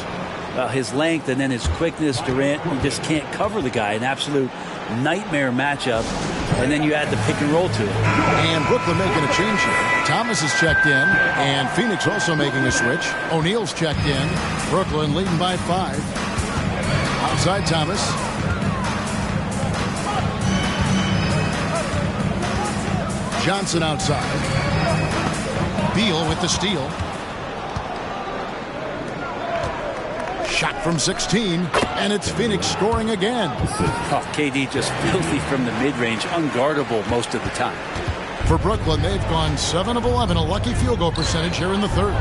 S6: His length and then his quickness, Durant, you just can't cover the guy. An absolute nightmare matchup. And then you add the pick and roll to it.
S4: And Brooklyn making a change here. Thomas is checked in. And Pheonix also making a switch. O'Neal's checked in. Brooklyn leading by 5. Outside Thomas. Johnson outside. Beal with the steal. Shot from 16, and it's Pheonix scoring again.
S6: Oh, KD just filthy from the mid-range, unguardable most of the time.
S4: For Brooklyn, they've gone 7 of 11, a lucky field goal percentage here in the third.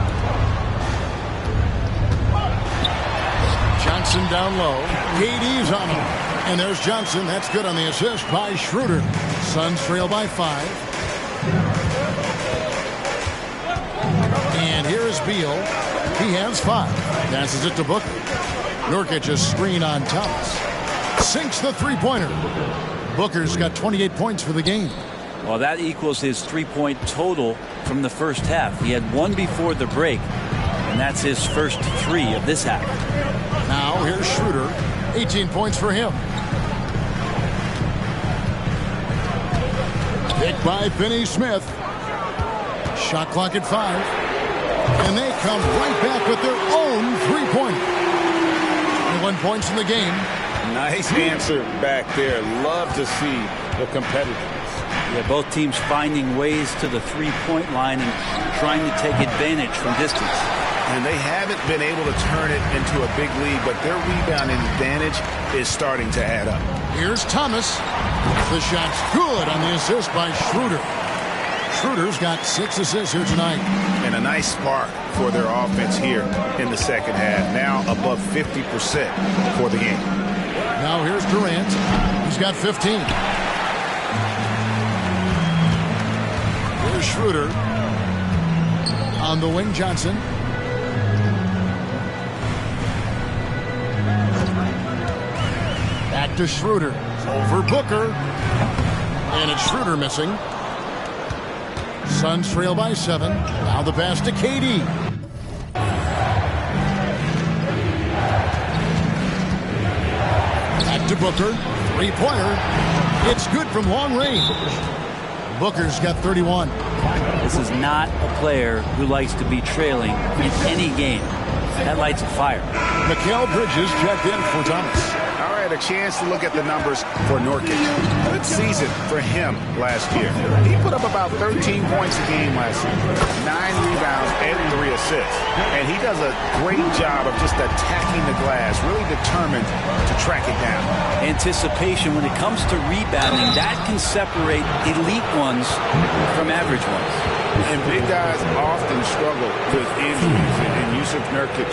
S4: Johnson down low. KD's on him. And there's Johnson. That's good on the assist by Schroeder. Suns trail by 5. And here is Beal. He has 5. Passes it to Booker. Nurkic's screen on Thomas. Sinks the three-pointer. Booker's got 28 points for the game.
S6: Well, that equals his three-point total from the first half. He had 1 before the break, and that's his first 3 of this half.
S4: Now here's Schroeder. 18 points for him. Picked by Finney Smith. Shot clock at 5. And they come right back with their own three-pointer. 21 points in the game.
S5: Nice answer back there. Love to see the competitiveness.
S6: Yeah, both teams finding ways to the three-point line and trying to take advantage from distance.
S5: And they haven't been able to turn it into a big lead, but their rebounding advantage is starting to add up.
S4: Here's Thomas. The shot's good on the assist by Schroeder. Schroeder's got 6 assists here tonight.
S5: And a nice spark for their offense here in the second half. Now above 50% for the game.
S4: Now here's Durant. He's got 15. Here's Schroeder. On the wing, Johnson. Back to Schroeder. Over Booker. And it's Schroeder missing. Suns trail by 7. Now the pass to KD. Back to Booker. Three-pointer. It's good from long range. Booker's got 31.
S6: This is not a player who likes to be trailing in any game. that lights a fire.
S4: Mikal Bridges checked in for Thomas.
S5: All right, a chance to look at the numbers for Nurkic. Good season for him last year. He put up about 13 points a game last season, 9 rebounds and 3 assists. And he does a great job of just attacking the glass, really determined to track it down.
S6: Anticipation when it comes to rebounding, that can separate elite ones from average ones.
S5: And big guys often struggle with injuries, and Jusuf Nurkic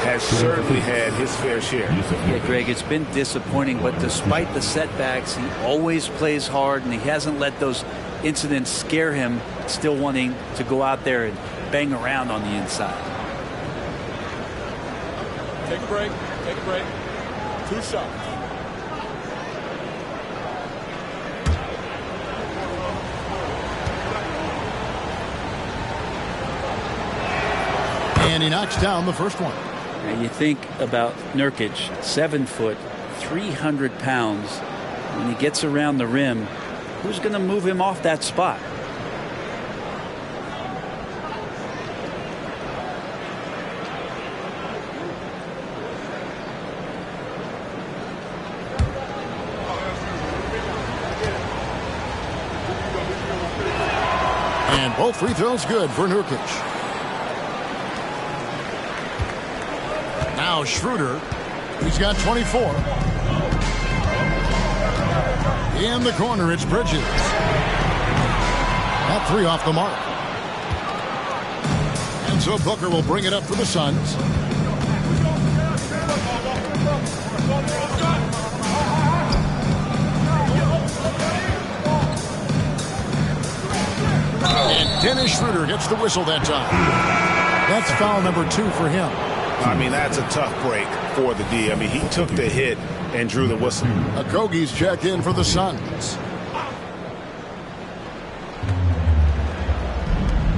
S5: has certainly had his fair share.
S6: Yeah, Greg, it's been disappointing, but despite the setbacks, he always plays hard, and he hasn't let those incidents scare him, still wanting to go out there and bang around on the inside.
S9: Take a break. Take a break. 2 shots.
S4: And he knocks down the first one.
S6: And you think about Nurkic, 7 foot, 300 pounds. When he gets around the rim, who's going to move him off that spot?
S4: And both free throws good for Nurkic. Now Schroeder, he's got 24. In the corner, it's Bridges. That 3 off the mark. And so Booker will bring it up for the Suns. And Dennis Schroeder gets the whistle that time. That's foul number 2 for him.
S5: I mean, that's a tough break for the D. I mean, he took the hit and drew the whistle.
S4: Okogie's checked in for the Suns.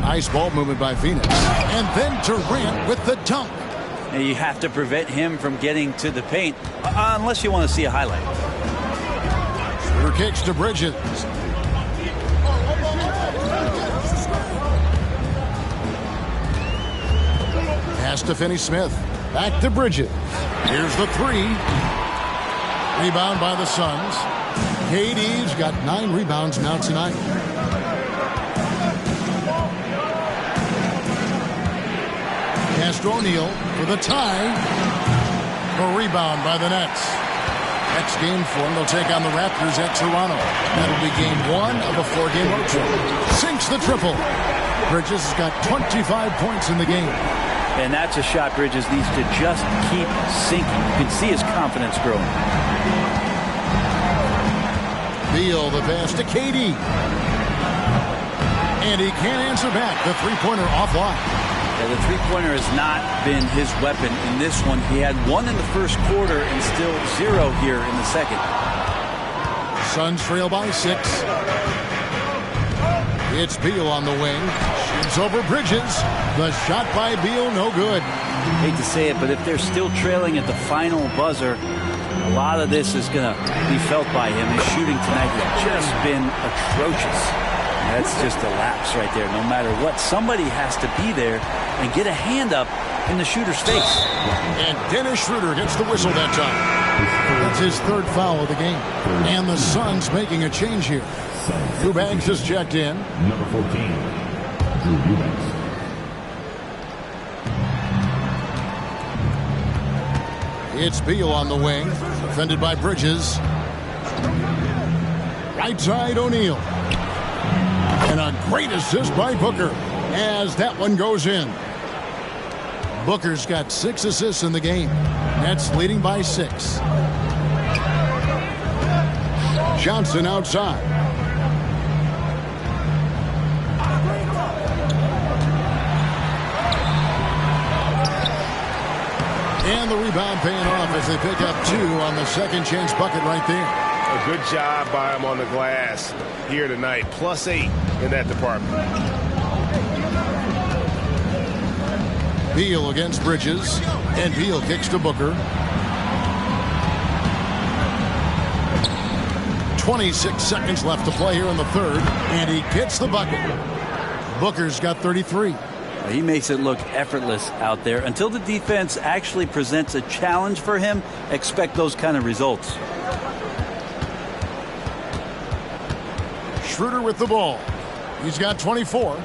S4: Nice ball movement by Pheonix. And then Durant with the dunk.
S6: Now you have to prevent him from getting to the paint, unless you want to see a highlight.
S4: Schroeder kicks to Bridges. Pass to Finney-Smith. Back to Bridges. Here's the 3. Rebound by the Suns. KD's got 9 rebounds now tonight. Castro O'Neal for the tie. A rebound by the Nets. Next game for them, they'll take on the Raptors at Toronto. That'll be game 1 of a 4-game road trip. Sinks the triple. Bridges has got 25 points in the game.
S6: And that's a shot Bridges needs to just keep sinking. You can see his confidence growing.
S4: Beal, the pass to KD. And he can't answer back. The three-pointer offline.
S6: Yeah, the three-pointer has not been his weapon in this one. He had 1 in the first quarter and still 0 here in the second.
S4: Suns trail by 6. It's Beal on the wing. Shoots over Bridges. The shot by Beal, no good.
S6: Hate to say it, but if they're still trailing at the final buzzer, a lot of this is going to be felt by him. His shooting tonight has just been atrocious. That's just a lapse right there. No matter what, somebody has to be there and get a hand up in the shooter's face.
S4: And Dennis Schroeder gets the whistle that time. That's his 3rd foul of the game. And the Suns making a change here. Eubanks has checked in.
S12: Number 14, Drew Eubanks.
S4: It's Beal on the wing, defended by Bridges. Right side, O'Neal. And a great assist by Booker as that one goes in. Booker's got 6 assists in the game. Nets leading by 6. Johnson outside. And the rebound paying off as they pick up 2 on the second chance bucket right there.
S5: A good job by him on the glass here tonight. +8 in that department.
S4: Beal against Bridges. And Beal kicks to Booker. 26 seconds left to play here in the 3rd. And he gets the bucket. Booker's got 33.
S6: He makes it look effortless out there. Until the defense actually presents a challenge for him, expect those kind of results.
S4: Schroeder with the ball. He's got 24.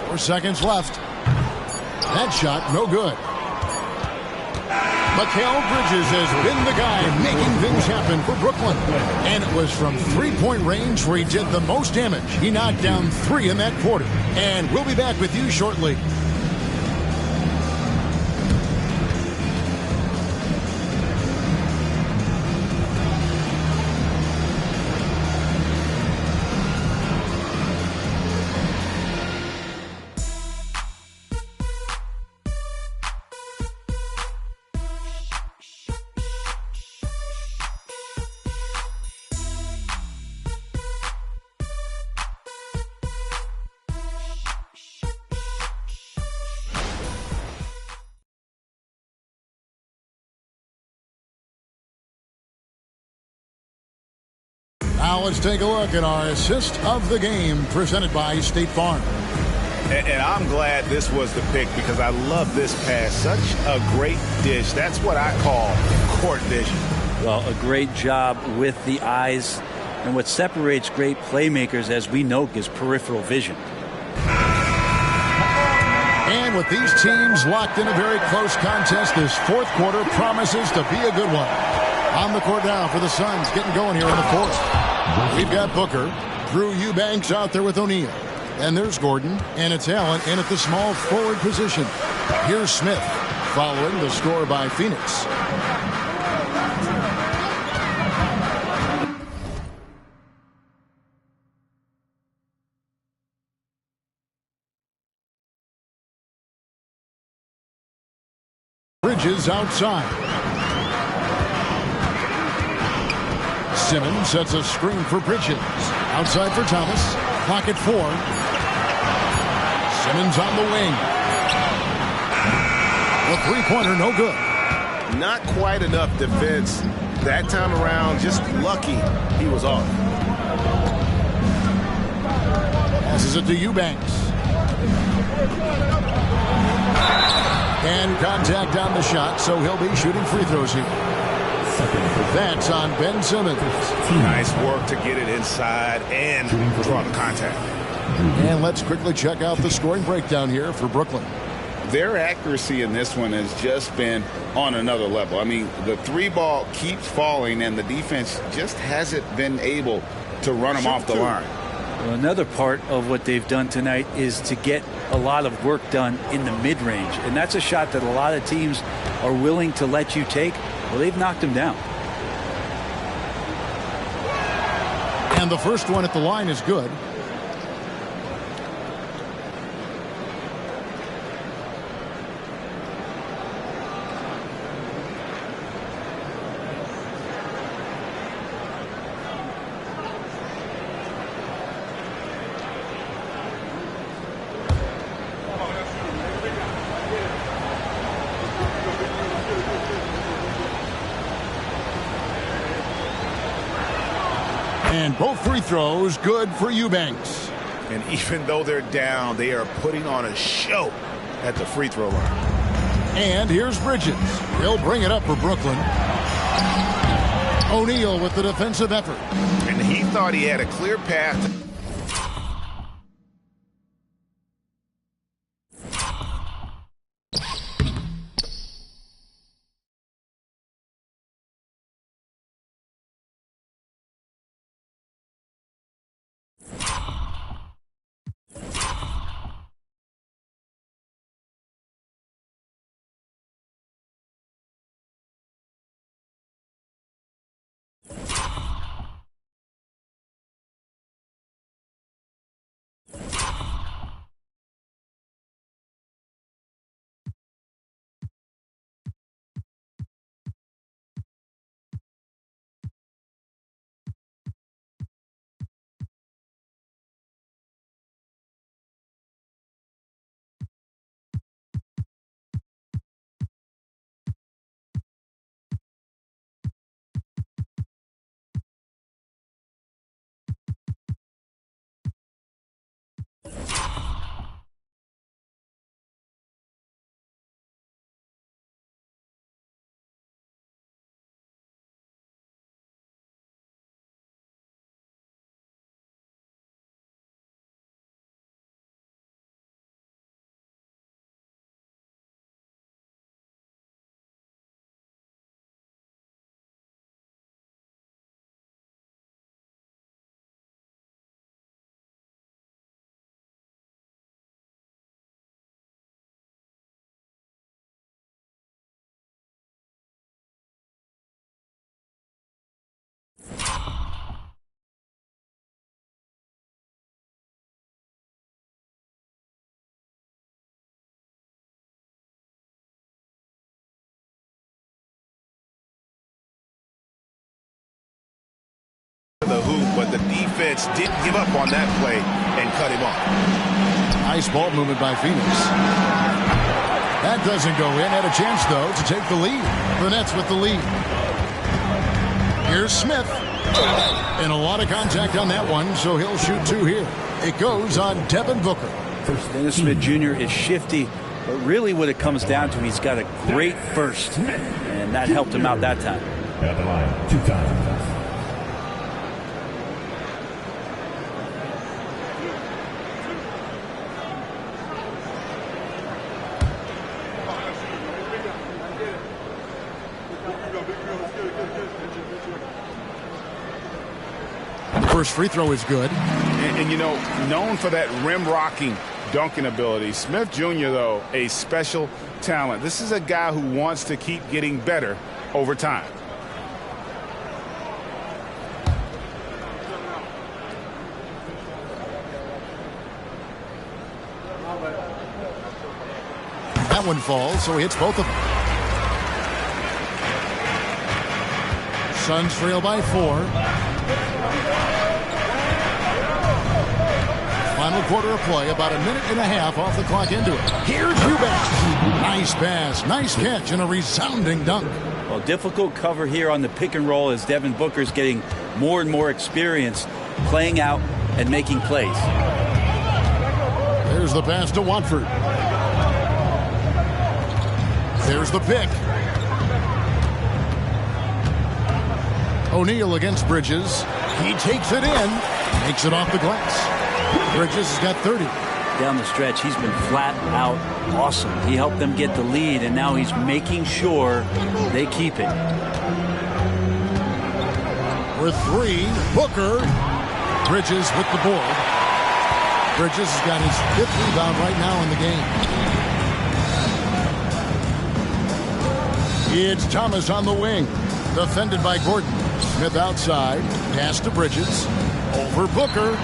S4: Four seconds left. That shot, no good. Mikal Bridges has been the guy making things happen for Brooklyn. And it was from three-point range where he did the most damage. He knocked down 3 in that quarter. And we'll be back with you shortly. Now let's take a look at our assist of the game presented by State Farm.
S5: And I'm glad this was the pick because I love this pass. Such a great dish. That's what I call court vision.
S6: Well, a great job with the eyes. And what separates great playmakers, as we know, is peripheral vision.
S4: And with these teams locked in a very close contest, this fourth quarter promises to be a good one. On the court now for the Suns, getting going here in the fourth. We've got Booker, Drew Eubanks out there with O'Neal. And there's Gordon, and it's Allen in at the small forward position. Here's Smith, following the score by Pheonix. Bridges outside. Simmons sets a screen for Bridges. Outside for Thomas. Clock at 4. Simmons on the wing. The three-pointer, no good.
S5: Not quite enough defense that time around. Just lucky he was off.
S4: Passes it to Eubanks. And contact on the shot, so he'll be shooting free throws here. That's on Ben Simmons.
S5: Nice work to get it inside and draw the contact.
S4: And let's quickly check out the scoring breakdown here for Brooklyn.
S5: Their accuracy in this one has just been on another level. I mean, the three ball keeps falling, and the defense just hasn't been able to run them off the line.
S6: Well, another part of what they've done tonight is to get a lot of work done in the mid-range. And that's a shot that a lot of teams are willing to let you take. Well, they've knocked him down.
S4: And the first one at the line is good. And both free throws good for Eubanks.
S5: And even though they're down, they are putting on a show at the free throw line.
S4: And here's Bridges. He'll bring it up for Brooklyn. O'Neal with the defensive effort.
S5: And he thought he had a clear path. but the defense didn't give up on that play and cut him off.
S4: Nice ball movement by Pheonix. That doesn't go in. Had a chance, though, to take the lead. The Nets with the lead. Here's Smith. And a lot of contact on that one, so he'll shoot 2 here. It goes on Devin Booker.
S6: Dennis Smith Jr. is shifty, but really what it comes down to, he's got a great first, and that helped him out that time.
S12: At the line, 2 times.
S4: First free throw is good.
S5: And you know, known for that rim-rocking dunking ability. Smith Jr., though, a special talent. This is a guy who wants to keep getting better over time.
S4: That one falls, so he hits both of them. Suns trail by 4. Final quarter of play, about a minute and a half off the clock into it. Here's Eubanks. Nice pass, nice catch, and a resounding dunk.
S6: Well, difficult cover here on the pick and roll as Devin Booker's getting more and more experience playing out and making plays.
S4: There's the pass to Watford. There's the pick. O'Neal against Bridges. He takes it in, makes it off the glass. Bridges has got 30.
S6: Down the stretch, he's been flat out awesome. He helped them get the lead, and now he's making sure they keep it.
S4: With 3, Booker. Bridges with the board. Bridges has got his 5th rebound right now in the game. It's Thomas on the wing. Defended by Gordon. Smith outside. Pass to Bridges. Over Booker.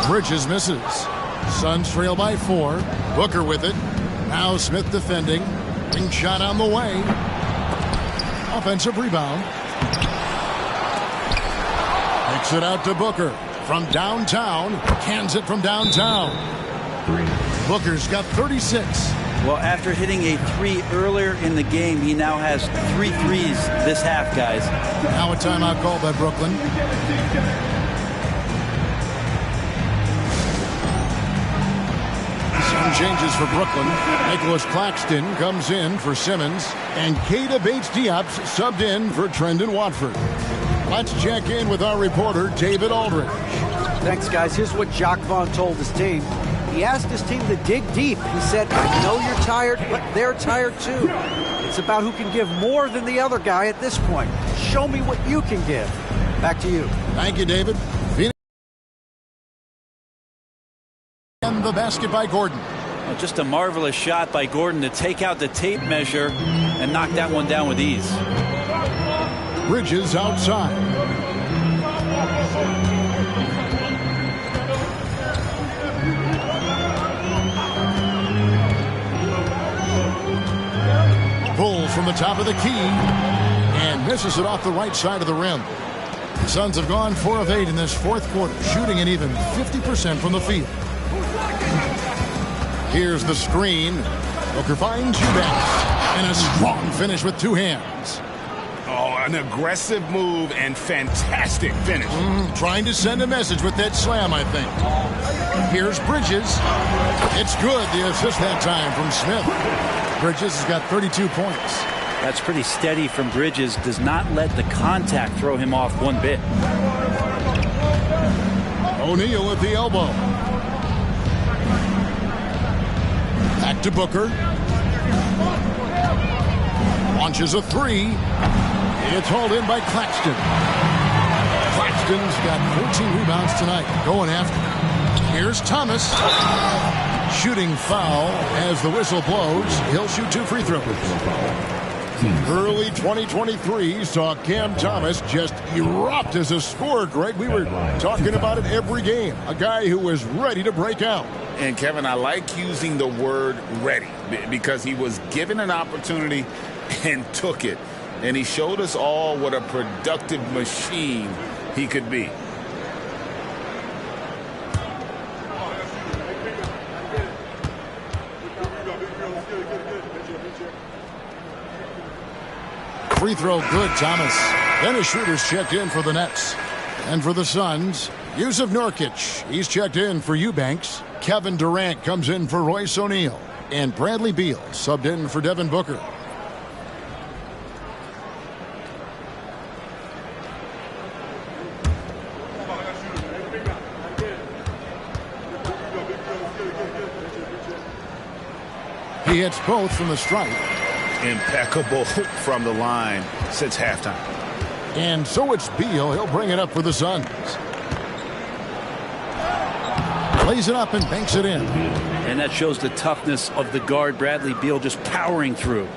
S4: Bridges misses. Suns trail by 4. Booker with it. Now Smith defending. Ring shot on the way. Offensive rebound. Kicks it out to Booker. From downtown. Cans it from downtown. Booker's got 36.
S6: Well, after hitting a 3 earlier in the game, he now has 3 threes this half, guys.
S4: Now a timeout called by Brooklyn. Some changes for Brooklyn. Nicholas Claxton comes in for Simmons. And Keita Bates-Diop's subbed in for Trendon Watford. Let's check in with our reporter, David Aldridge.
S7: Thanks, guys. Here's what Jacques Vaughn told his team. He asked his team to dig deep. He said, I know you're tired, but they're tired too. It's about who can give more than the other guy at this point. Show me what you can give. Back to you.
S4: Thank you, David. Pheonix. And the basket by Gordon.
S6: Well, just a marvelous shot by Gordon to take out the tape measure and knock that one down with ease.
S4: Bridges outside. Pulls from the top of the key and misses it off the right side of the rim. The Suns have gone 4 of 8 in this 4th quarter, shooting an even 50% from the field. Here's the screen. Booker finds Eubanks. And a strong finish with 2 hands.
S5: Oh, an aggressive move and fantastic finish.
S4: Trying to send a message with that slam, I think. Here's Bridges. It's good. The assist that time from Smith. Bridges has got 32 points.
S6: That's pretty steady from Bridges. Does not let the contact throw him off one bit.
S4: O'Neal at the elbow. Back to Booker. Launches a 3. It's hauled in by Claxton. Claxton's got 14 rebounds tonight. Going after. Here's Thomas. Shooting foul as the whistle blows. He'll shoot 2 free throws. Early 2023 saw Cam Thomas just erupt as a scorer, Greg. We were talking about it every game. A guy who was ready to break out.
S5: And, Kevin, I like using the word ready because he was given an opportunity and took it. And he showed us all what a productive machine he could be.
S4: Free throw good, Thomas. Dennis Schroeder's checked in for the Nets. And for the Suns, Yusuf Nurkic. He's checked in for Eubanks. Kevin Durant comes in for Royce O'Neal. And Bradley Beal subbed in for Devin Booker. He hits both from the stripe.
S5: Impeccable from the line since halftime.
S4: And so it's Beal. He'll bring it up for the Suns. Lays it up and banks it in.
S6: And that shows the toughness of the guard, Bradley Beal, just powering through.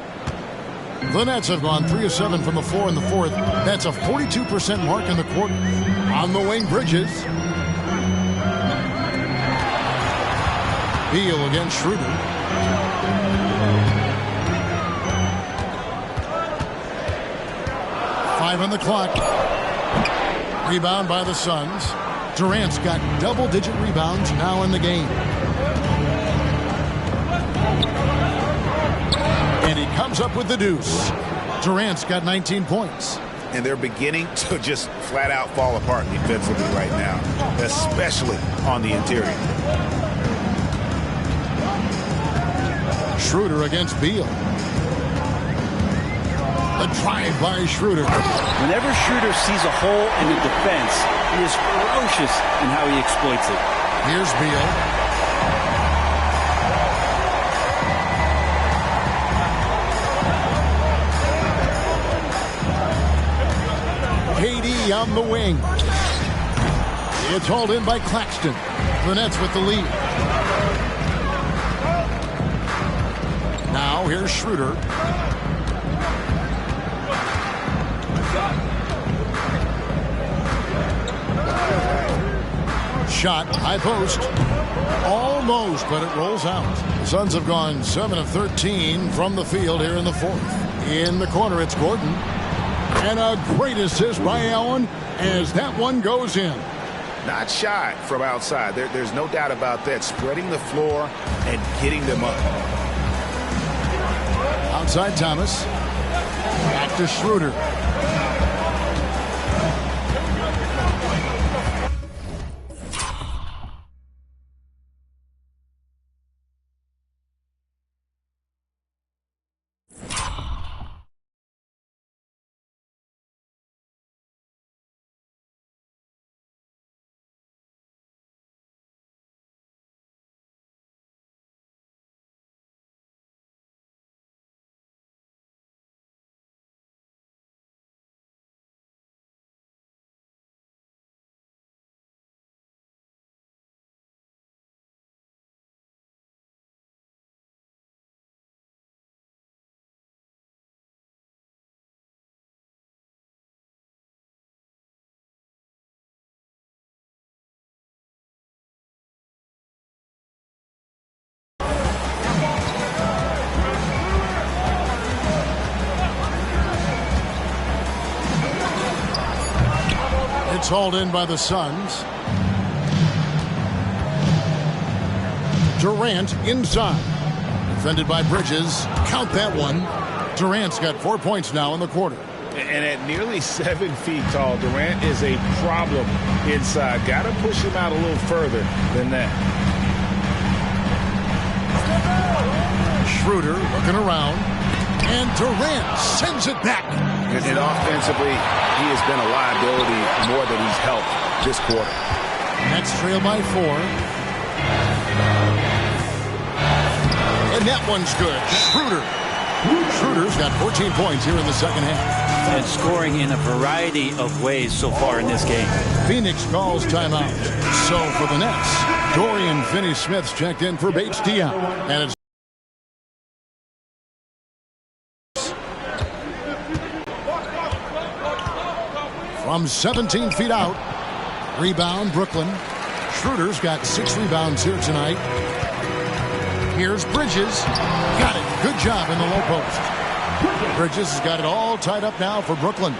S4: The Nets have gone 3 of 7 from the floor in the fourth. That's a 42% mark in the quarter. On the wing, Bridges. Beal against Schroeder. On the clock. Rebound by the Suns. Durant's got double-digit rebounds now in the game. And he comes up with the deuce. Durant's got 19 points.
S5: And they're beginning to just flat out fall apart defensively right now, especially on the interior.
S4: Schroeder against Beal. The drive by Schroeder.
S6: Whenever Schroeder sees a hole in the defense, he is ferocious in how he exploits it.
S4: Here's Beal. KD on the wing. It's hauled in by Claxton. The Nets with the lead. Now here's Schroeder. Shot, high post. Almost, but it rolls out. The Suns have gone 7 of 13 from the field here in the fourth. In the corner, it's Gordon. And a great assist by Allen as that one goes in.
S5: Not shy from outside. There's no doubt about that. Spreading the floor and getting them up.
S4: Outside Thomas. Back to Schroeder. It's hauled in by the Suns. Durant inside. Defended by Bridges. Count that one. Durant's got 4 points now in the quarter.
S5: And at nearly 7 feet tall, Durant is a problem inside. Got to push him out a little further than that.
S4: Schroeder looking around. And Durant sends it back.
S5: And offensively, he has been a liability more than he's helped this quarter.
S4: Nets trail by 4. And that one's good. Schroeder's got 14 points here in the second half.
S6: And scoring in a variety of ways so far in this game.
S4: Pheonix calls timeout. So for the Nets, Dorian Finney-Smith's checked in for Bates Diop. And it's from 17 feet out. Rebound, Brooklyn. Schroeder's got 6 rebounds here tonight. Here's Bridges. Got it. Good job in the low post. Bridges has got it all tied up now for Brooklyn.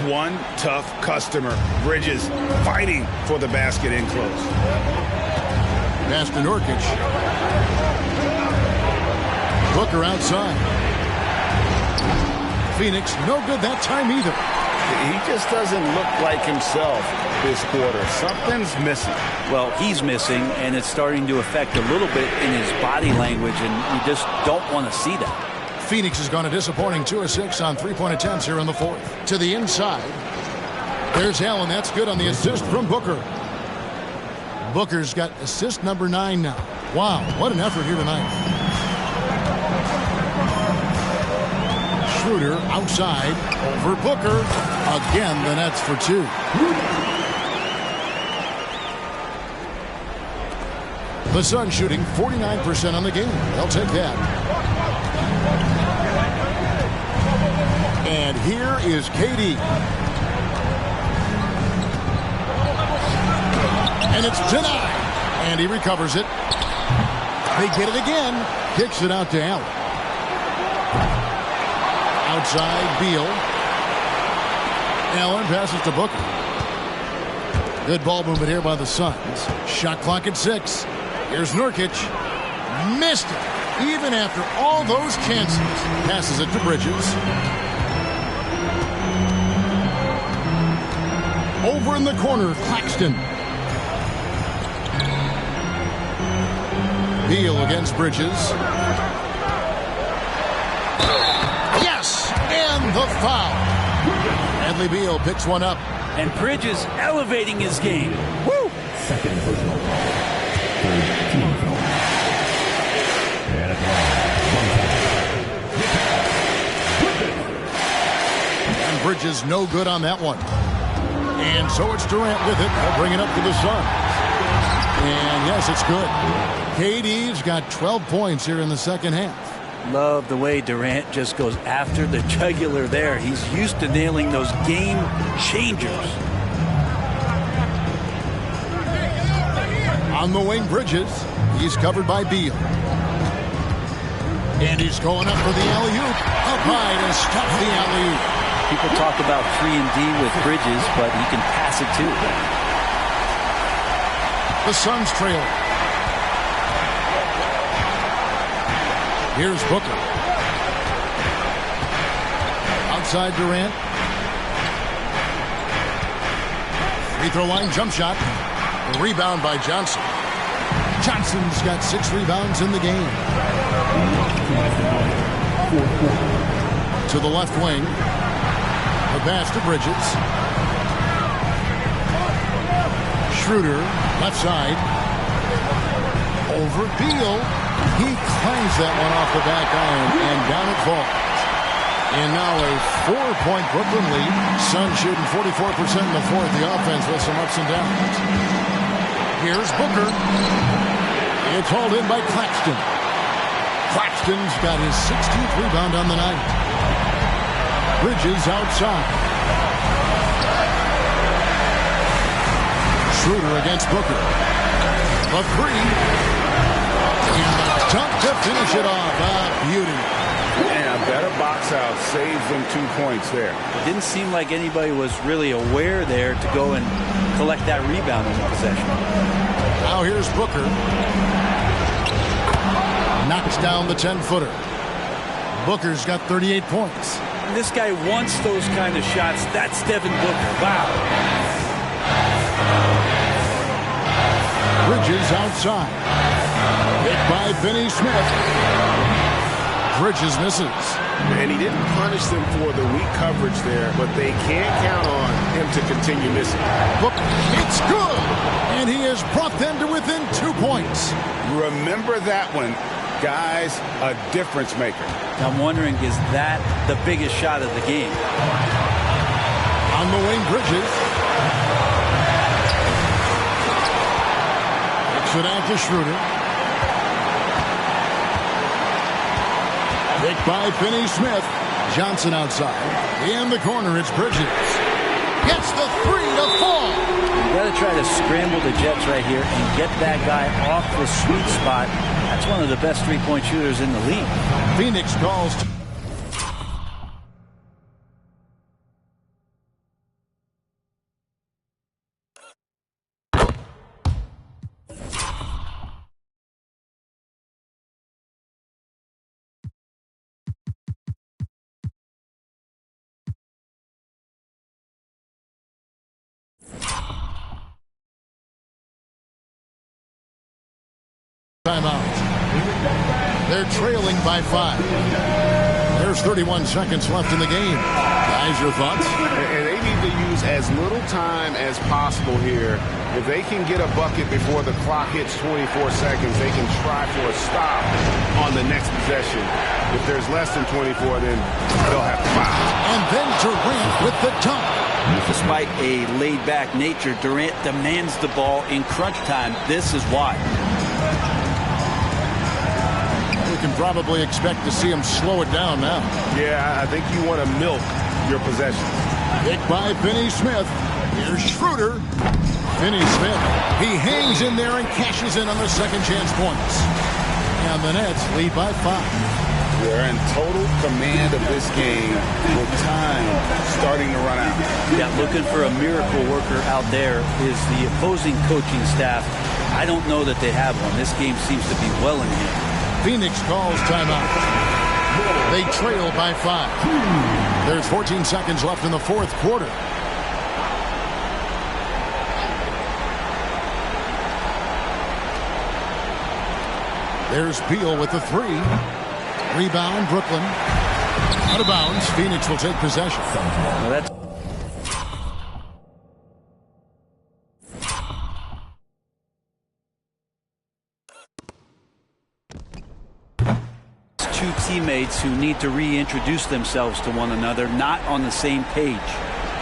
S5: One tough customer. Bridges fighting for the basket in close.
S4: Pass to Nurkic. Booker outside. Pheonix no good that time either.
S5: He just doesn't look like himself this quarter. Something's missing.
S6: Well, he's missing, and it's starting to affect a little bit in his body language, and you just don't want to see that.
S4: Pheonix has gone a disappointing 2 of 6 on three-point attempts here in the fourth. To the inside. There's Allen. That's good on the assist from Booker. Booker's got assist number 9 now. Wow, what an effort here tonight. Schroeder outside over Booker. Again, the Nets for 2. The Suns shooting 49% on the game. They'll take that. And here is KD. And it's denied. And he recovers it. They get it again. Kicks it out to Allen. Outside, Beal. Allen passes to Booker. Good ball movement here by the Suns. Shot clock at 6. Here's Nurkic. Missed it. Even after all those chances. Passes it to Bridges. Over in the corner, Claxton. Beal against Bridges. Yes! And the foul. Bradley Beal picks one up.
S6: And Bridges elevating his game. Woo!
S12: Second personal. Third team foul. And at the line,
S4: And Bridges no good on that one. And so it's Durant with it. They'll bring it up to the Suns. And yes, it's good. KD's got 12 points here in the second half.
S6: Love the way Durant just goes after the jugular there. He's used to nailing those game changers.
S4: On the wing, Bridges. He's covered by Beal. And he's going up for the alley-oop. Up high to stop the alley-oop.
S6: People talk about 3-and-D with Bridges, but he can pass it too.
S4: The Suns trail. Here's Booker. Outside Durant. Free throw line jump shot. A rebound by Johnson. Johnson's got 6 rebounds in the game. To the left wing. The pass to Bridges. Schroeder, left side. Over Beal. He clangs that one off the back iron, and down it falls. And now a 4-point Brooklyn lead. Suns shooting 44% in the fourth. The offense with some ups and downs. Here's Booker. It's hauled in by Claxton. Claxton's got his 16th rebound on the night. Bridges outside. Schroeder against Booker. A 3. And the dunk to finish it off. Beauty.
S5: And a better box out saves them 2 points there.
S6: It didn't seem like anybody was really aware there to go and collect that rebound in the possession.
S4: Now here's Booker. Knocks down the 10-footer. Booker's got 38 points.
S6: This guy wants those kind of shots. That's Devin Booker. Wow.
S4: Bridges outside. Hit by Finney Smith. Bridges misses.
S5: And he didn't punish them for the weak coverage there, but they can't count on him to continue missing.
S4: Booker, it's good! And he has brought them to within 2 points.
S5: Remember that one. Guys, a difference maker.
S6: I'm wondering, is that the biggest shot of the game?
S4: On the wing, Bridges. Kicks it out to Schroeder. Picked by Finney Smith. Johnson outside. In the corner, it's Bridges. Gets the 3 to fall.
S6: You got to try to scramble the Jets right here and get that guy off the sweet spot. That's one of the best three-point shooters in the league.
S4: Pheonix calls Timeout. They're trailing by 5. There's 31 seconds left in the game. Guys, your thoughts?
S5: And they need to use as little time as possible here. If they can get a bucket before the clock hits 24 seconds, they can try for a stop on the next possession. If there's less than 24, then they'll have to foul.
S4: And then Durant with the dunk.
S6: Despite a laid-back nature, Durant demands the ball in crunch time. This is why.
S4: We can probably expect to see him slow it down now.
S5: Yeah, I think you want to milk your possessions.
S4: Hit by Finney-Smith. Here's Schroeder. Finney-Smith. He hangs in there and cashes in on the second chance points. And the Nets lead by 5.
S5: They're in total command of this game with time starting to run out.
S6: Yeah, looking for a miracle worker out there is the opposing coaching staff. I don't know that they have one. This game seems to be well in hand.
S4: Pheonix calls timeout. They trail by 5. There's 14 seconds left in the fourth quarter. There's Beal with the 3. Rebound, Brooklyn. Out of bounds. Pheonix will take possession.
S6: Well, that's two teammates who need to reintroduce themselves to one another, not on the same page.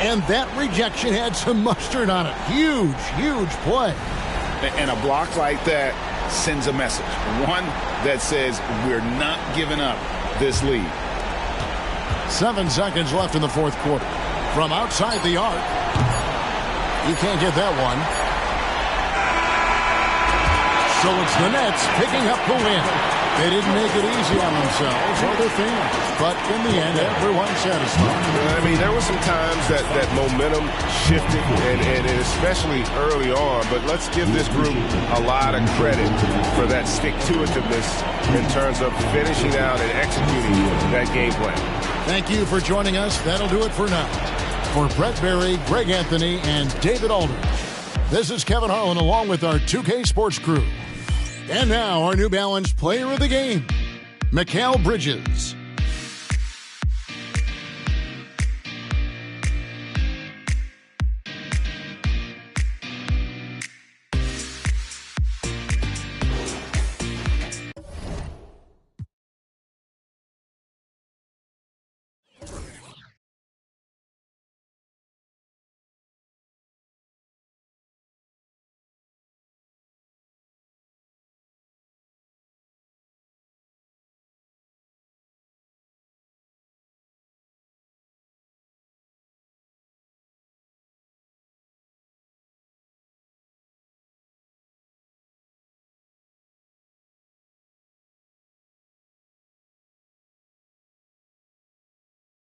S4: And that rejection had some mustard on it. Huge, huge play.
S5: And a block like that sends a message. One that says we're not giving up this lead.
S4: 7 seconds left in the fourth quarter. From outside the arc. You can't get that one. So it's the Nets picking up the win. They didn't make it easy on themselves or their fans. But in the end, everyone's satisfied.
S5: I mean, there were some times that momentum shifted, and especially early on. But let's give this group a lot of credit for that stick-to-itiveness in terms of finishing out and executing that game plan.
S4: Thank you for joining us. That'll do it for now. For Brett Berry, Greg Anthony, and David Aldridge, this is Kevin Harlan along with our 2K Sports crew. And now our New Balance player of the game, Mikal Bridges.